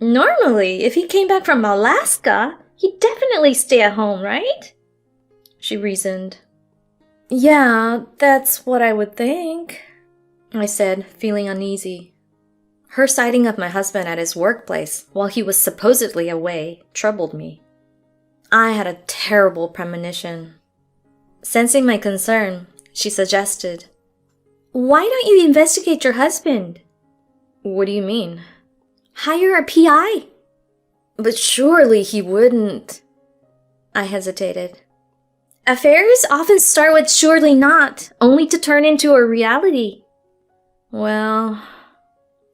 Normally, if he came back from Alaska, he'd definitely stay at home, right?" She reasoned. "Yeah, that's what I would think," I said, feeling uneasy. Her sighting of my husband at his workplace while he was supposedly away troubled me. I had a terrible premonition. Sensing my concern, she suggested, "Why don't you investigate your husband?" "What do you mean?" "Hire a PI." "But surely he wouldn't." I hesitated. "Affairs often start with surely not, only to turn into a reality." Well,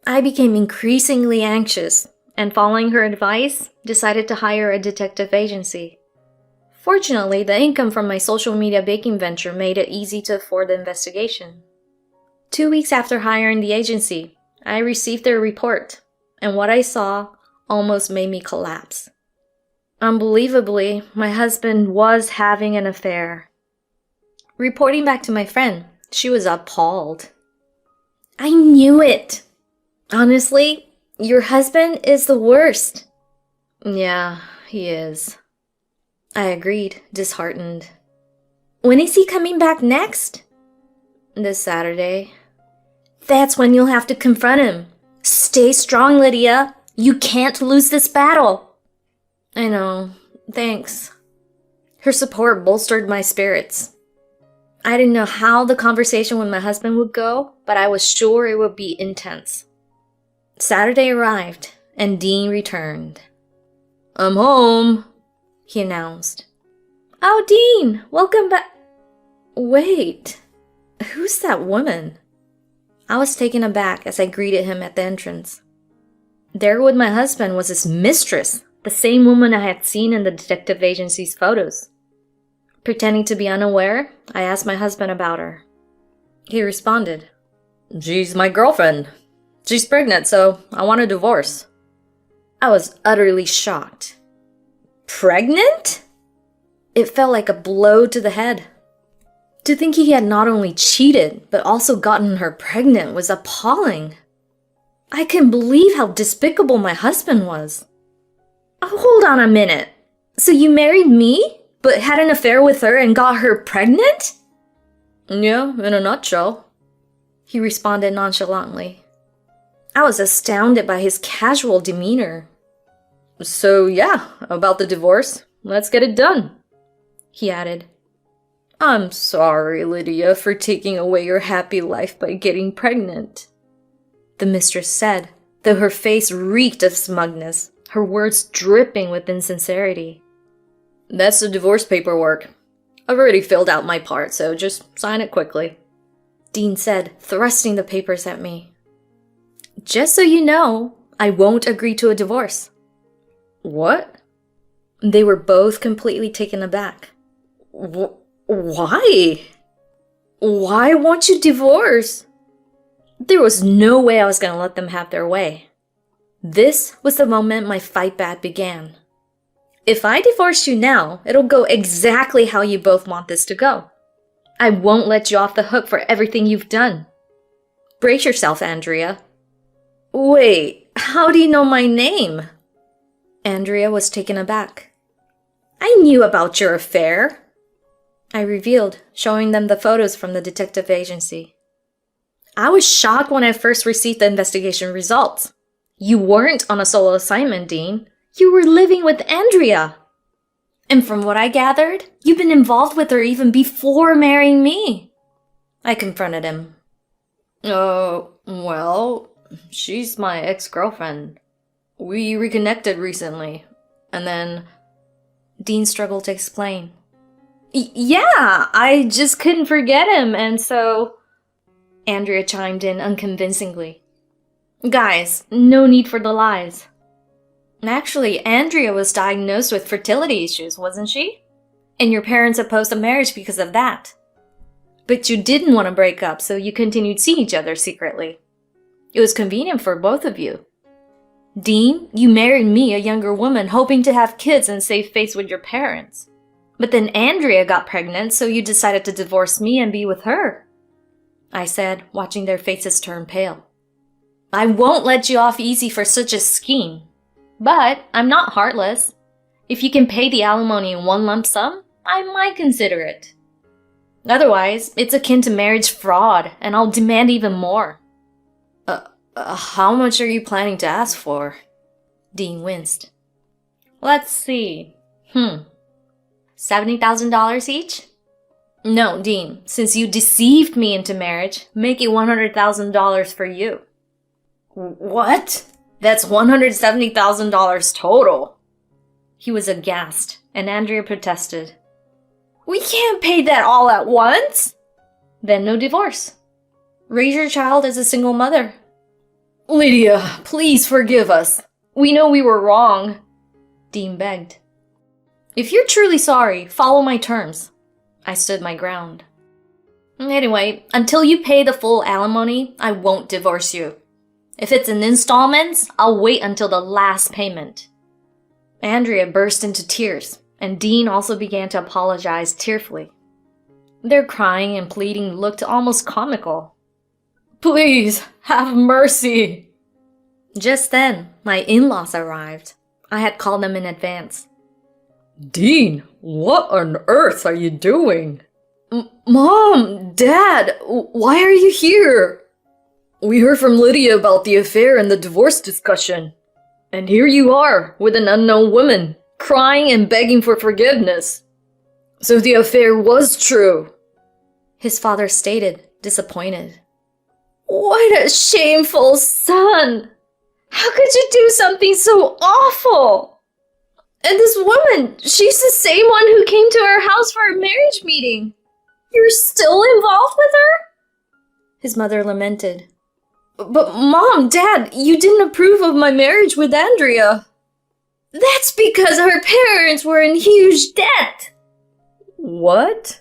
I became increasingly anxious, and following her advice, decided to hire a detective agency. Fortunately, the income from my social media baking venture made it easy to afford the investigation. 2 weeks after hiring the agency, I received their report, and what I saw almost made me collapse. Unbelievably, my husband was having an affair. Reporting back to my friend, she was appalled. "I knew it! Honestly, your husband is the worst." "Yeah, he is." I agreed, disheartened. "When is he coming back next?" "This Saturday." "That's when you'll have to confront him. Stay strong, Lydia. You can't lose this battle." "I know. Thanks." Her support bolstered my spirits. I didn't know how the conversation with my husband would go, but I was sure it would be intense. Saturday arrived, and Dean returned. "I'm home," he announced. "Oh, Dean, welcome back." Wait, who's that woman? I was taken aback as I greeted him at the entrance. There with my husband was his mistress, the same woman I had seen in the detective agency's photos. Pretending to be unaware, I asked my husband about her. He responded, "She's my girlfriend. She's pregnant, so I want a divorce." I was utterly shocked. Pregnant? It felt like a blow to the head. To think he had not only cheated, but also gotten her pregnant was appalling. I couldn't believe how despicable my husband was. Oh, hold on a minute. So you married me, but had an affair with her and got her pregnant? "Yeah, in a nutshell," he responded nonchalantly. I was astounded by his casual demeanor. So yeah, about the divorce, let's get it done, he added. I'm sorry, Lydia, for taking away your happy life by getting pregnant, the mistress said, though her face reeked of smugness, her words dripping with insincerity. That's the divorce paperwork. I've already filled out my part, so just sign it quickly, Dean said, thrusting the papers at me. Just so you know, I won't agree to a divorce. What? They were both completely taken aback. Why? Why won't you divorce? There was no way I was going to let them have their way. This was the moment my fight back began. If I divorce you now, it'll go exactly how you both want this to go. I won't let you off the hook for everything you've done. Brace yourself, Andrea. Wait, how do you know my name? Andrea was taken aback. I knew about your affair, I revealed, showing them the photos from the detective agency. I was shocked when I first received the investigation results. You weren't on a solo assignment, Dean. You were living with Andrea. And from what I gathered, you've been involved with her even before marrying me. I confronted him. Well, she's my ex-girlfriend. We reconnected recently, and then... Dean struggled to explain. Yeah, I just couldn't forget him, and so... Andrea chimed in unconvincingly. Guys, no need for the lies. Actually, Andrea was diagnosed with fertility issues, wasn't she? And your parents opposed the marriage because of that. But you didn't want to break up, so you continued seeing each other secretly. It was convenient for both of you. Dean, you married me, a younger woman, hoping to have kids and save face with your parents. But then Andrea got pregnant, so you decided to divorce me and be with her, I said, watching their faces turn pale. I won't let you off easy for such a scheme. But I'm not heartless. If you can pay the alimony in one lump sum, I might consider it. Otherwise, it's akin to marriage fraud, and I'll demand even more. How much are you planning to ask for? Dean winced. Let's see. $70,000 each? No, Dean, since you deceived me into marriage, make it $100,000 for you. What? That's $170,000 total. He was aghast, and Andrea protested. We can't pay that all at once. Then no divorce. Raise your child as a single mother. Lydia, please forgive us. We know we were wrong, Dean begged. If you're truly sorry, follow my terms. I stood my ground. Anyway, until you pay the full alimony, I won't divorce you. If it's in installments, I'll wait until the last payment. Andrea burst into tears, and Dean also began to apologize tearfully. Their crying and pleading looked almost comical. Please, have mercy. Just then, my in-laws arrived. I had called them in advance. Dean, what on earth are you doing? Mom, Dad, why are you here? We heard from Lydia about the affair and the divorce discussion. And here you are, with an unknown woman, crying and begging for forgiveness. So the affair was true, his father stated, disappointed. What a shameful son! How could you do something so awful? And this woman, she's the same one who came to our house for a marriage meeting. You're still involved with her? His mother lamented. But Mom, Dad, you didn't approve of my marriage with Andrea. That's because our parents were in huge debt. What?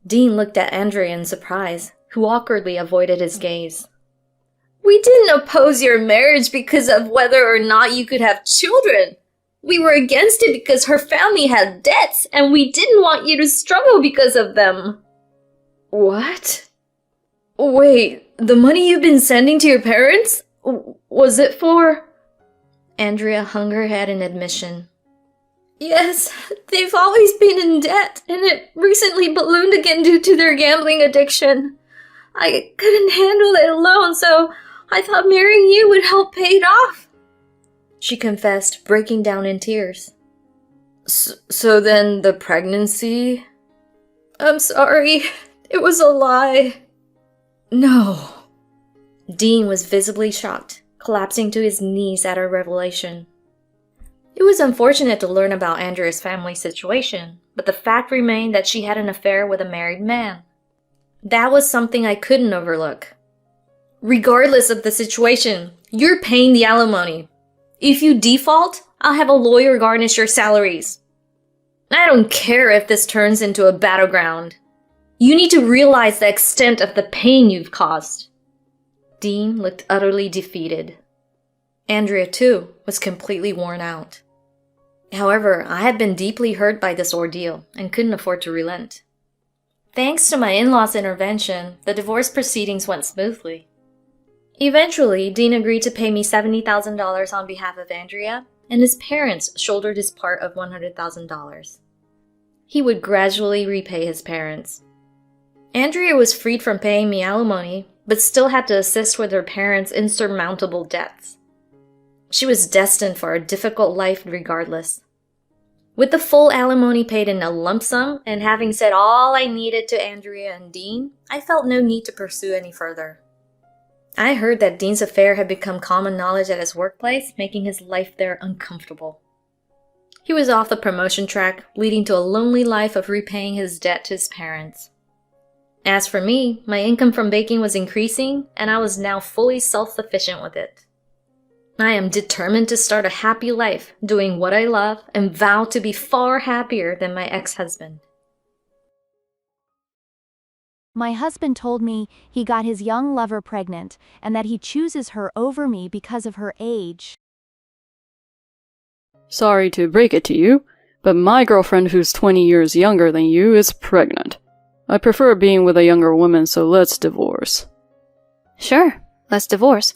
Dean looked at Andrea in surprise, who awkwardly avoided his gaze. We didn't oppose your marriage because of whether or not you could have children. We were against it because her family had debts, and we didn't want you to struggle because of them. What? Wait, the money you've been sending to your parents? Was it for... Andrea hung her head in admission. Yes, they've always been in debt, and it recently ballooned again due to their gambling addiction. I couldn't handle it alone, so I thought marrying you would help pay it off, she confessed, breaking down in tears. So then the pregnancy? I'm sorry. It was a lie. No. Dean was visibly shocked, collapsing to his knees at her revelation. It was unfortunate to learn about Andrea's family situation, but the fact remained that she had an affair with a married man. That was something I couldn't overlook. Regardless of the situation, you're paying the alimony. If you default, I'll have a lawyer garnish your salaries. I don't care if this turns into a battleground. You need to realize the extent of the pain you've caused. Dean looked utterly defeated. Andrea, too, was completely worn out. However, I had been deeply hurt by this ordeal and couldn't afford to relent. Thanks to my in-laws' intervention, the divorce proceedings went smoothly. Eventually, Dean agreed to pay me $70,000 on behalf of Andrea, and his parents shouldered his part of $100,000. He would gradually repay his parents. Andrea was freed from paying me alimony, but still had to assist with her parents' insurmountable debts. She was destined for a difficult life regardless. With the full alimony paid in a lump sum and having said all I needed to Andrea and Dean, I felt no need to pursue any further. I heard that Dean's affair had become common knowledge at his workplace, making his life there uncomfortable. He was off the promotion track, leading to a lonely life of repaying his debt to his parents. As for me, my income from baking was increasing, and I was now fully self-sufficient with it. I am determined to start a happy life, doing what I love, and vow to be far happier than my ex-husband. My husband told me he got his young lover pregnant and that he chooses her over me because of her age. Sorry to break it to you, but my girlfriend who's 20 years younger than you is pregnant. I prefer being with a younger woman, so let's divorce. Sure, let's divorce,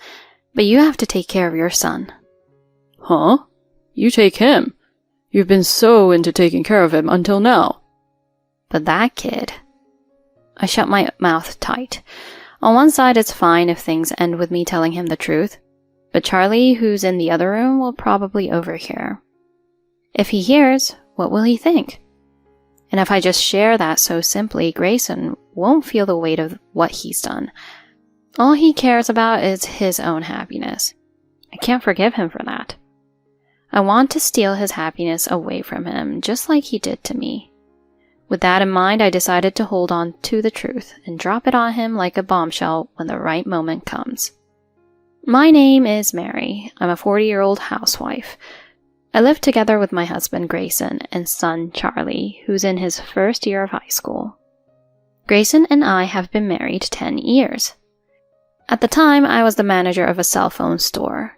but you have to take care of your son. Huh? You take him. You've been so into taking care of him until now. But that kid... I shut my mouth tight. On one side, it's fine if things end with me telling him the truth, but Charlie, who's in the other room, will probably overhear. If he hears, what will he think? And if I just share that so simply, Grayson won't feel the weight of what he's done. All he cares about is his own happiness. I can't forgive him for that. I want to steal his happiness away from him, just like he did to me. With that in mind, I decided to hold on to the truth and drop it on him like a bombshell when the right moment comes. My name is Mary. I'm a 40-year-old housewife. I live together with my husband Grayson and son Charlie, who's in his first year of high school. Grayson and I have been married 10 years. At the time, I was the manager of a cell phone store.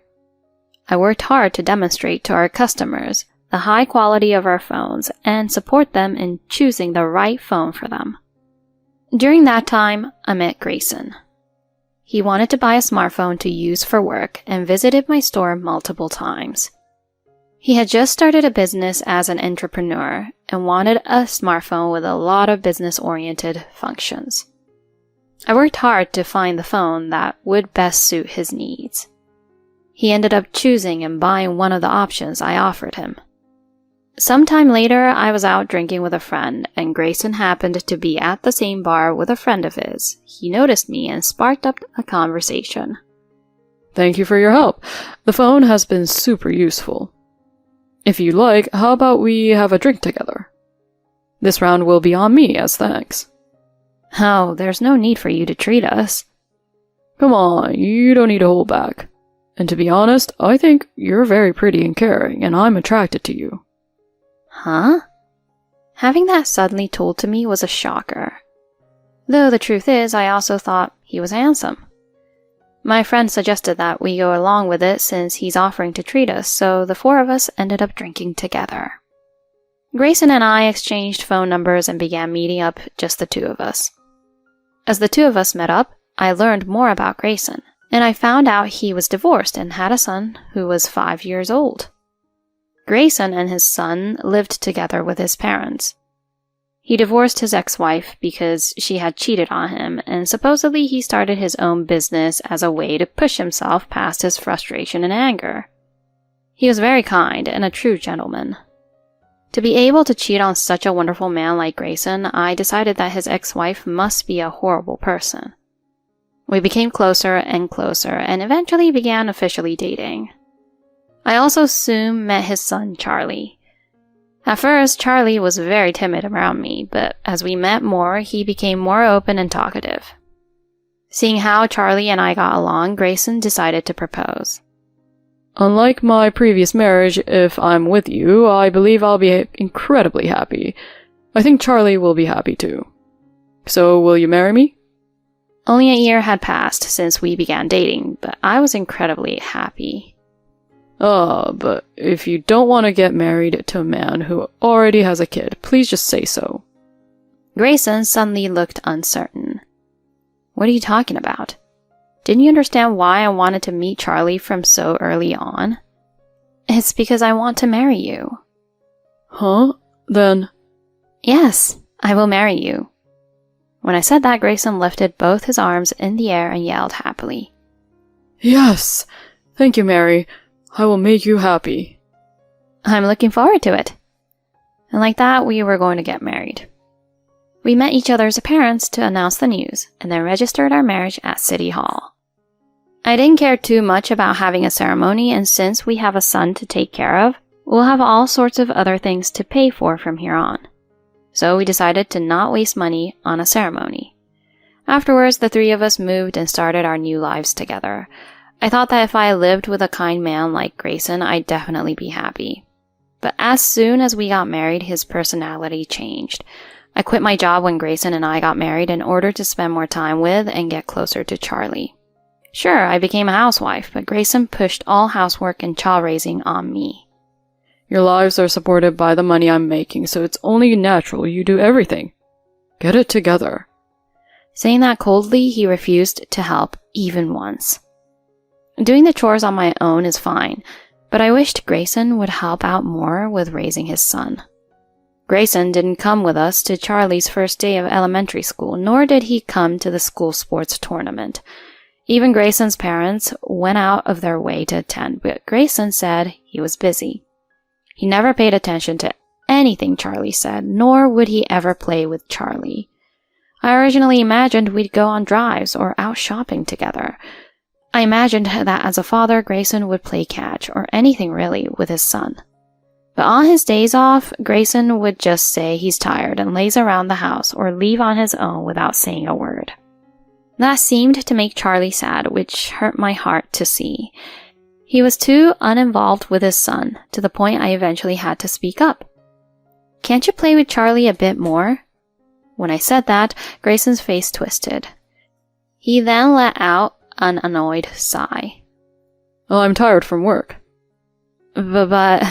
I worked hard to demonstrate to our customers the high quality of our phones and support them in choosing the right phone for them. During that time, I met Grayson. He wanted to buy a smartphone to use for work and visited my store multiple times. He had just started a business as an entrepreneur and wanted a smartphone with a lot of business-oriented functions. I worked hard to find the phone that would best suit his needs. He ended up choosing and buying one of the options I offered him. Sometime later, I was out drinking with a friend, and Grayson happened to be at the same bar with a friend of his. He noticed me and sparked up a conversation. Thank you for your help. The phone has been super useful. If you like, how about we have a drink together? This round will be on me as thanks. Oh, there's no need for you to treat us. Come on, you don't need to hold back. And to be honest, I think you're very pretty and caring, and I'm attracted to you. Huh? Having that suddenly told to me was a shocker. Though the truth is, I also thought he was handsome. My friend suggested that we go along with it since he's offering to treat us, so the four of us ended up drinking together. Grayson and I exchanged phone numbers and began meeting up, just the two of us. As the two of us met up, I learned more about Grayson, and I found out he was divorced and had a son who was 5 years old. Grayson and his son lived together with his parents. He divorced his ex-wife because she had cheated on him, and supposedly he started his own business as a way to push himself past his frustration and anger. He was very kind and a true gentleman. To be able to cheat on such a wonderful man like Grayson, I decided that his ex-wife must be a horrible person. We became closer and closer, and eventually began officially dating. I also soon met his son, Charlie. At first, Charlie was very timid around me, but as we met more, he became more open and talkative. Seeing how Charlie and I got along, Grayson decided to propose. Unlike my previous marriage, if I'm with you, I believe I'll be incredibly happy. I think Charlie will be happy too. So, will you marry me? Only a year had passed since we began dating, but I was incredibly happy. But if you don't want to get married to a man who already has a kid, please just say so. Grayson suddenly looked uncertain. What are you talking about? Didn't you understand why I wanted to meet Charlie from so early on? It's because I want to marry you. Huh? Then... Yes, I will marry you. When I said that, Grayson lifted both his arms in the air and yelled happily. Yes! Thank you, Mary. I will make you happy. I'm looking forward to it. And like that, we were going to get married. We met each other's parents to announce the news, and then registered our marriage at City Hall. I didn't care too much about having a ceremony, and since we have a son to take care of, we'll have all sorts of other things to pay for from here on. So we decided to not waste money on a ceremony. Afterwards, the three of us moved and started our new lives together. I thought that if I lived with a kind man like Grayson, I'd definitely be happy. But as soon as we got married, his personality changed. I quit my job when Grayson and I got married in order to spend more time with and get closer to Charlie. Sure, I became a housewife, but Grayson pushed all housework and child raising on me. Your lives are supported by the money I'm making, so it's only natural you do everything. Get it together. Saying that coldly, he refused to help even once. Doing the chores on my own is fine, but I wished Grayson would help out more with raising his son. Grayson didn't come with us to Charlie's first day of elementary school, nor did he come to the school sports tournament. Even Grayson's parents went out of their way to attend, but Grayson said he was busy. He never paid attention to anything Charlie said, nor would he ever play with Charlie. I originally imagined we'd go on drives or out shopping together. I imagined that as a father, Grayson would play catch, or anything really, with his son. But on his days off, Grayson would just say he's tired and laze around the house or leave on his own without saying a word. That seemed to make Charlie sad, which hurt my heart to see. He was too uninvolved with his son, to the point I eventually had to speak up. Can't you play with Charlie a bit more? When I said that, Grayson's face twisted. He then let out an annoyed sigh. Oh, I'm tired from work. But...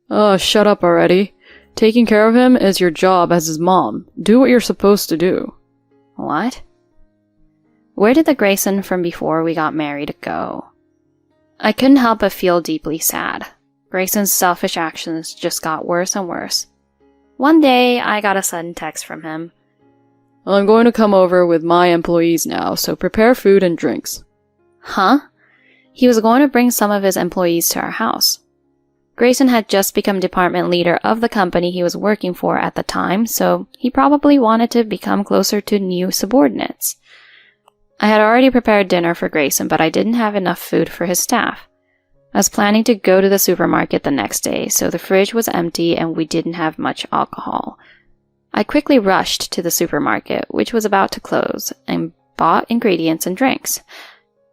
Oh, shut up already. Taking care of him is your job as his mom. Do what you're supposed to do. What? Where did the Grayson from before we got married go? I couldn't help but feel deeply sad. Grayson's selfish actions just got worse and worse. One day, I got a sudden text from him. I'm going to come over with my employees now, so prepare food and drinks. Huh? He was going to bring some of his employees to our house. Grayson had just become department leader of the company he was working for at the time, so he probably wanted to become closer to new subordinates. I had already prepared dinner for Grayson, but I didn't have enough food for his staff. I was planning to go to the supermarket the next day, so the fridge was empty and we didn't have much alcohol. I quickly rushed to the supermarket, which was about to close, and bought ingredients and drinks.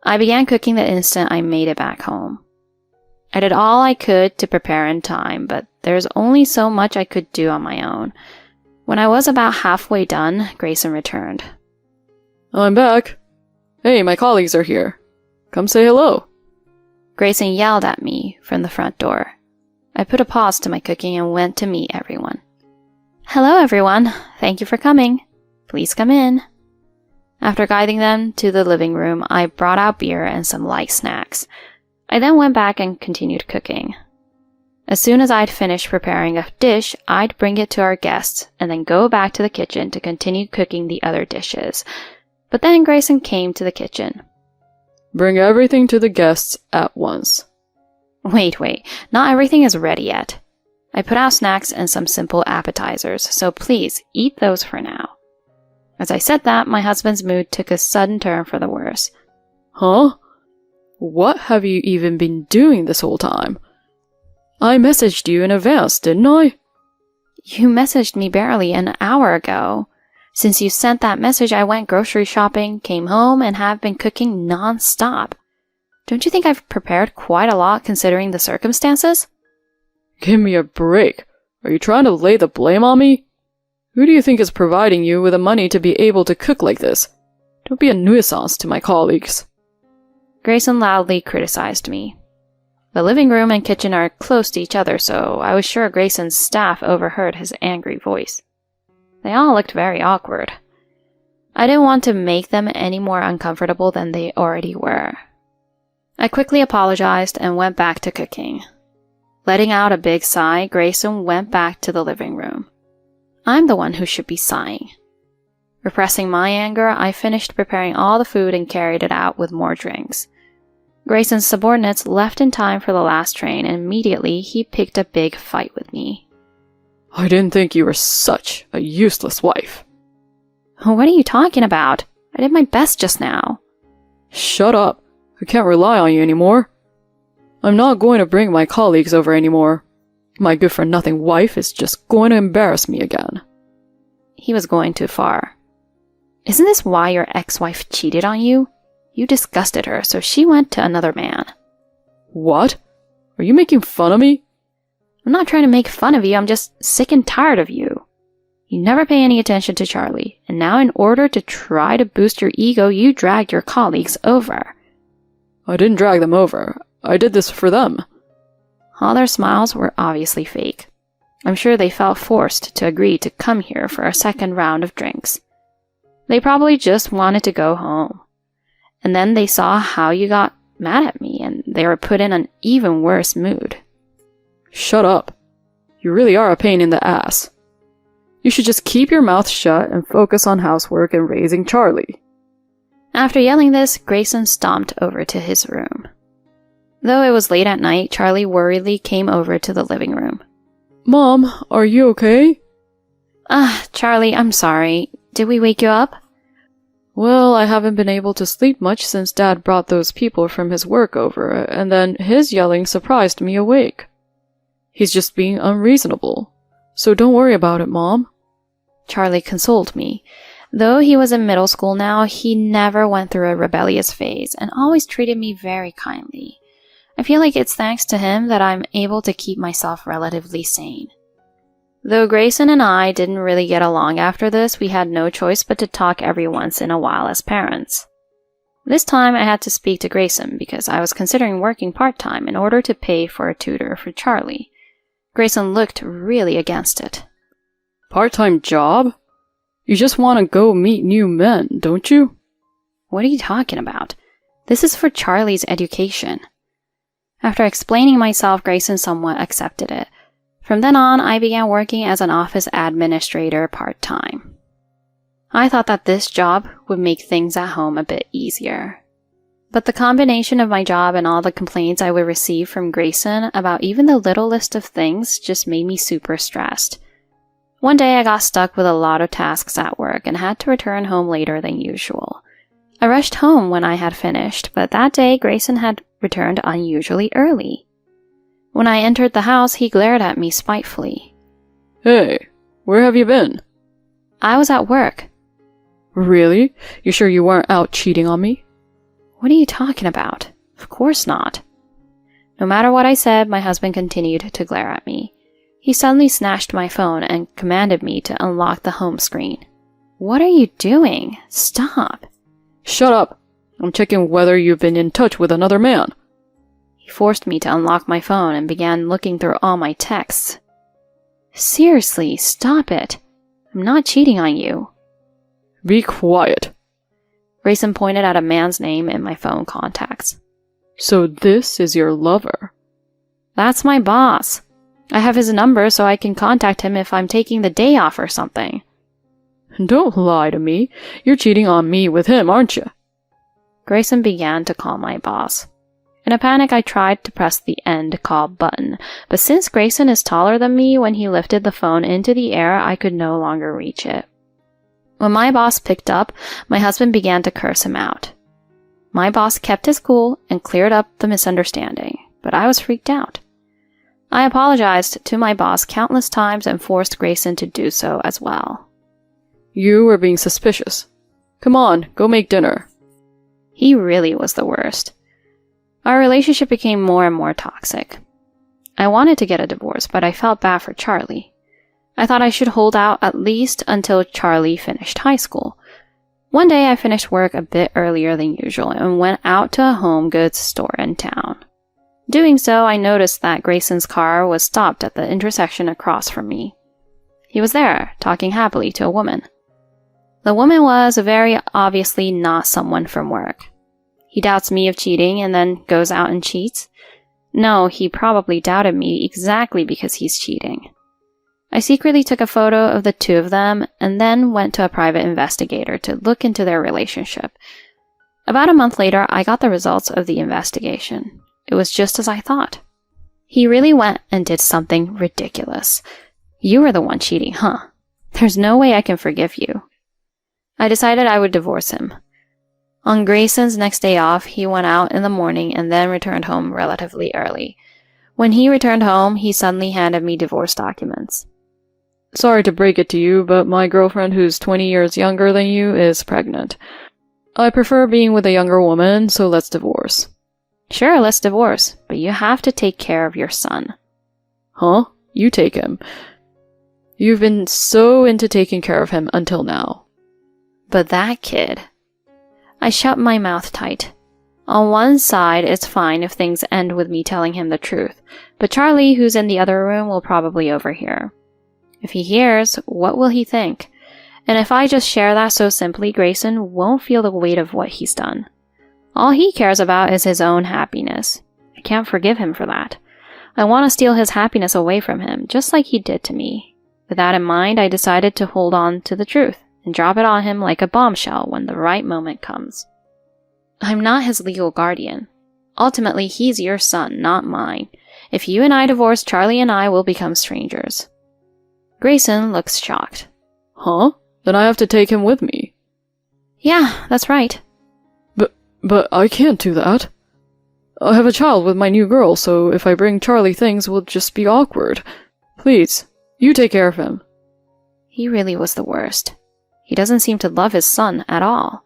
I began cooking the instant I made it back home. I did all I could to prepare in time, but there's only so much I could do on my own. When I was about halfway done, Grayson returned. I'm back. Hey, my colleagues are here. Come say hello. Grayson yelled at me from the front door. I put a pause to my cooking and went to meet everyone. Hello, everyone. Thank you for coming. Please come in. After guiding them to the living room, I brought out beer and some light snacks. I then went back and continued cooking. As soon as I'd finished preparing a dish, I'd bring it to our guests and then go back to the kitchen to continue cooking the other dishes. But then Grayson came to the kitchen. Bring everything to the guests at once. Wait, not everything is ready yet. I put out snacks and some simple appetizers, so please eat those for now. As I said that, my husband's mood took a sudden turn for the worse. Huh? What have you even been doing this whole time? I messaged you in advance, didn't I? You messaged me barely an hour ago. Since you sent that message, I went grocery shopping, came home, and have been cooking non-stop. Don't you think I've prepared quite a lot considering the circumstances? Give me a break. Are you trying to lay the blame on me? Who do you think is providing you with the money to be able to cook like this? Don't be a nuisance to my colleagues. Grayson loudly criticized me. The living room and kitchen are close to each other, so I was sure Grayson's staff overheard his angry voice. They all looked very awkward. I didn't want to make them any more uncomfortable than they already were. I quickly apologized and went back to cooking. Letting out a big sigh, Grayson went back to the living room. I'm the one who should be sighing. Repressing my anger, I finished preparing all the food and carried it out with more drinks. Grayson's subordinates left in time for the last train, and immediately he picked a big fight with me. I didn't think you were such a useless wife. What are you talking about? I did my best just now. Shut up. I can't rely on you anymore. I'm not going to bring my colleagues over anymore. My good-for-nothing wife is just going to embarrass me again. He was going too far. Isn't this why your ex-wife cheated on you? You disgusted her, so she went to another man. What? Are you making fun of me? I'm not trying to make fun of you, I'm just sick and tired of you. You never pay any attention to Charlie, and now in order to try to boost your ego, you dragged your colleagues over. I didn't drag them over. I did this for them. All their smiles were obviously fake. I'm sure they felt forced to agree to come here for a second round of drinks. They probably just wanted to go home. And then they saw how you got mad at me, and they were put in an even worse mood. Shut up. You really are a pain in the ass. You should just keep your mouth shut and focus on housework and raising Charlie. After yelling this, Grayson stomped over to his room. Though it was late at night, Charlie worriedly came over to the living room. Mom, are you okay? Charlie, I'm sorry. Did we wake you up? Well, I haven't been able to sleep much since Dad brought those people from his work over, and then his yelling surprised me awake. He's just being unreasonable. So don't worry about it, Mom. Charlie consoled me. Though he was in middle school now, he never went through a rebellious phase and always treated me very kindly. I feel like it's thanks to him that I'm able to keep myself relatively sane. Though Grayson and I didn't really get along after this, we had no choice but to talk every once in a while as parents. This time I had to speak to Grayson because I was considering working part-time in order to pay for a tutor for Charlie. Grayson looked really against it. Part-time job? You just want to go meet new men, don't you? What are you talking about? This is for Charlie's education. After explaining myself, Grayson somewhat accepted it. From then on, I began working as an office administrator part-time. I thought that this job would make things at home a bit easier. But the combination of my job and all the complaints I would receive from Grayson about even the littlest of things just made me super stressed. One day I got stuck with a lot of tasks at work and had to return home later than usual. I rushed home when I had finished, but that day Grayson had returned unusually early. When I entered the house, he glared at me spitefully. Hey, where have you been? I was at work. Really? You sure you weren't out cheating on me? What are you talking about? Of course not. No matter what I said, my husband continued to glare at me. He suddenly snatched my phone and commanded me to unlock the home screen. What are you doing? Stop. Shut up. I'm checking whether you've been in touch with another man. He forced me to unlock my phone and began looking through all my texts. Seriously, stop it. I'm not cheating on you. Be quiet. Grayson pointed at a man's name in my phone contacts. So this is your lover? That's my boss. I have his number so I can contact him if I'm taking the day off or something. Don't lie to me. You're cheating on me with him, aren't you? Grayson began to call my boss. In a panic, I tried to press the end call button, but since Grayson is taller than me, when he lifted the phone into the air, I could no longer reach it. When my boss picked up, my husband began to curse him out. My boss kept his cool and cleared up the misunderstanding, but I was freaked out. I apologized to my boss countless times and forced Grayson to do so as well. You were being suspicious. Come on, go make dinner. He really was the worst. Our relationship became more and more toxic. I wanted to get a divorce, but I felt bad for Charlie. I thought I should hold out at least until Charlie finished high school. One day I finished work a bit earlier than usual and went out to a home goods store in town. Doing so, I noticed that Grayson's car was stopped at the intersection across from me. He was there, talking happily to a woman. The woman was very obviously not someone from work. He doubts me of cheating and then goes out and cheats? No, he probably doubted me exactly because he's cheating. I secretly took a photo of the two of them and then went to a private investigator to look into their relationship. About a month later, I got the results of the investigation. It was just as I thought. He really went and did something ridiculous. You were the one cheating, huh? There's no way I can forgive you. I decided I would divorce him. On Grayson's next day off, he went out in the morning and then returned home relatively early. When he returned home, he suddenly handed me divorce documents. Sorry to break it to you, but my girlfriend, who's 20 years younger than you, is pregnant. I prefer being with a younger woman, so let's divorce. Sure, let's divorce, but you have to take care of your son. Huh? You take him. You've been so into taking care of him until now. But that kid... I shut my mouth tight. On one side, it's fine if things end with me telling him the truth, but Charlie, who's in the other room, will probably overhear. If he hears, what will he think? And if I just share that so simply, Grayson won't feel the weight of what he's done. All he cares about is his own happiness. I can't forgive him for that. I want to steal his happiness away from him, just like he did to me. With that in mind, I decided to hold on to the truth and drop it on him like a bombshell when the right moment comes. I'm not his legal guardian. Ultimately, he's your son, not mine. If you and I divorce, Charlie and I will become strangers. Grayson looks shocked. Huh? Then I have to take him with me. Yeah, that's right. But I can't do that. I have a child with my new girl, so if I bring Charlie, things will just be awkward. Please, you take care of him. He really was the worst. He doesn't seem to love his son at all.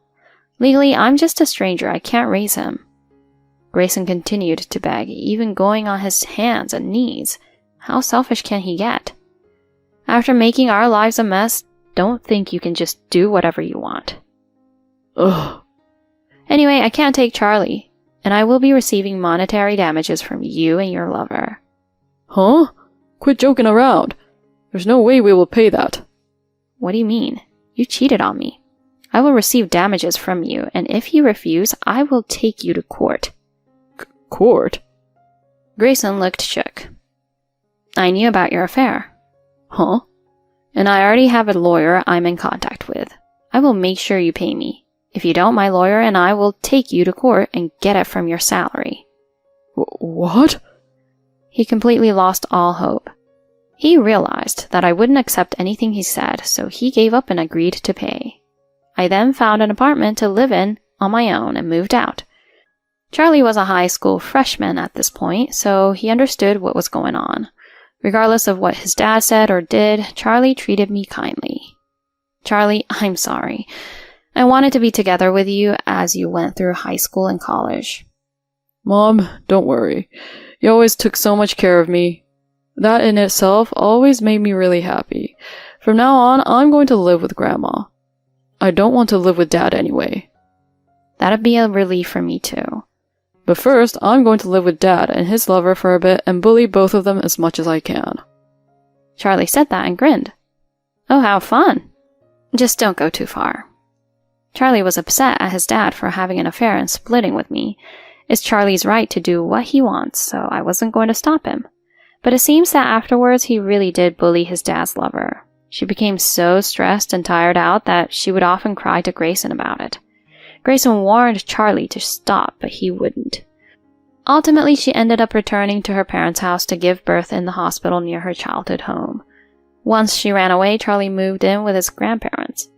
Legally, I'm just a stranger. I can't raise him. Grayson continued to beg, even going on his hands and knees. How selfish can he get? After making our lives a mess, don't think you can just do whatever you want. Ugh. Anyway, I can't take Charlie, and I will be receiving monetary damages from you and your lover. Huh? Quit joking around. There's no way we will pay that. What do you mean? You cheated on me. I will receive damages from you, and if you refuse, I will take you to court. Court? Grayson looked shook. I knew about your affair. Huh? And I already have a lawyer I'm in contact with. I will make sure you pay me. If you don't, my lawyer and I will take you to court and get it from your salary. What? He completely lost all hope. He realized that I wouldn't accept anything he said, so he gave up and agreed to pay. I then found an apartment to live in on my own and moved out. Charlie was a high school freshman at this point, so he understood what was going on. Regardless of what his dad said or did, Charlie treated me kindly. Charlie, I'm sorry. I wanted to be together with you as you went through high school and college. Mom, don't worry. You always took so much care of me. That in itself always made me really happy. From now on, I'm going to live with Grandma. I don't want to live with Dad anyway. That'd be a relief for me too. But first, I'm going to live with Dad and his lover for a bit and bully both of them as much as I can. Charlie said that and grinned. Oh, how fun. Just don't go too far. Charlie was upset at his dad for having an affair and splitting with me. It's Charlie's right to do what he wants, so I wasn't going to stop him. But it seems that afterwards he really did bully his dad's lover. She became so stressed and tired out that she would often cry to Grayson about it. Grayson warned Charlie to stop, but he wouldn't. Ultimately, she ended up returning to her parents' house to give birth in the hospital near her childhood home. Once she ran away, Charlie moved in with his grandparents.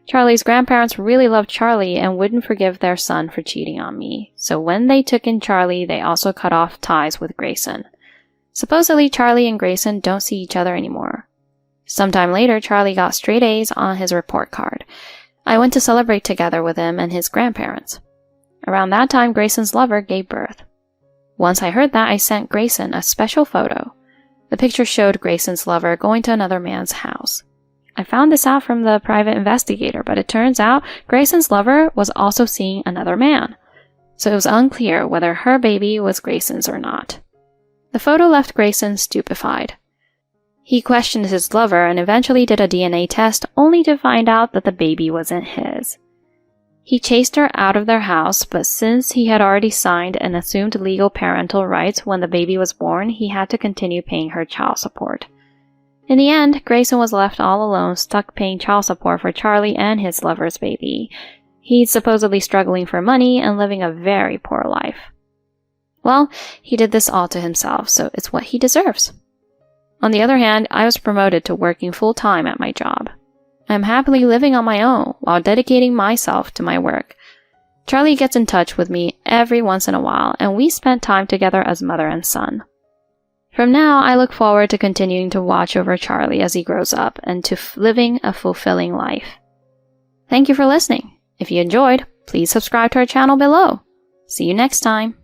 Charlie's grandparents really loved Charlie and wouldn't forgive their son for cheating on me, so when they took in Charlie, they also cut off ties with Grayson. Supposedly, Charlie and Grayson don't see each other anymore. Sometime later, Charlie got straight A's on his report card. I went to celebrate together with him and his grandparents. Around that time, Grayson's lover gave birth. Once I heard that, I sent Grayson a special photo. The picture showed Grayson's lover going to another man's house. I found this out from the private investigator, but it turns out Grayson's lover was also seeing another man. So it was unclear whether her baby was Grayson's or not. The photo left Grayson stupefied. He questioned his lover and eventually did a DNA test only to find out that the baby wasn't his. He chased her out of their house, but since he had already signed and assumed legal parental rights when the baby was born, he had to continue paying her child support. In the end, Grayson was left all alone, stuck paying child support for Charlie and his lover's baby. He's supposedly struggling for money and living a very poor life. Well, he did this all to himself, so it's what he deserves. On the other hand, I was promoted to working full-time at my job. I am happily living on my own while dedicating myself to my work. Charlie gets in touch with me every once in a while, and we spent time together as mother and son. From now, I look forward to continuing to watch over Charlie as he grows up and to living a fulfilling life. Thank you for listening. If you enjoyed, please subscribe to our channel below. See you next time.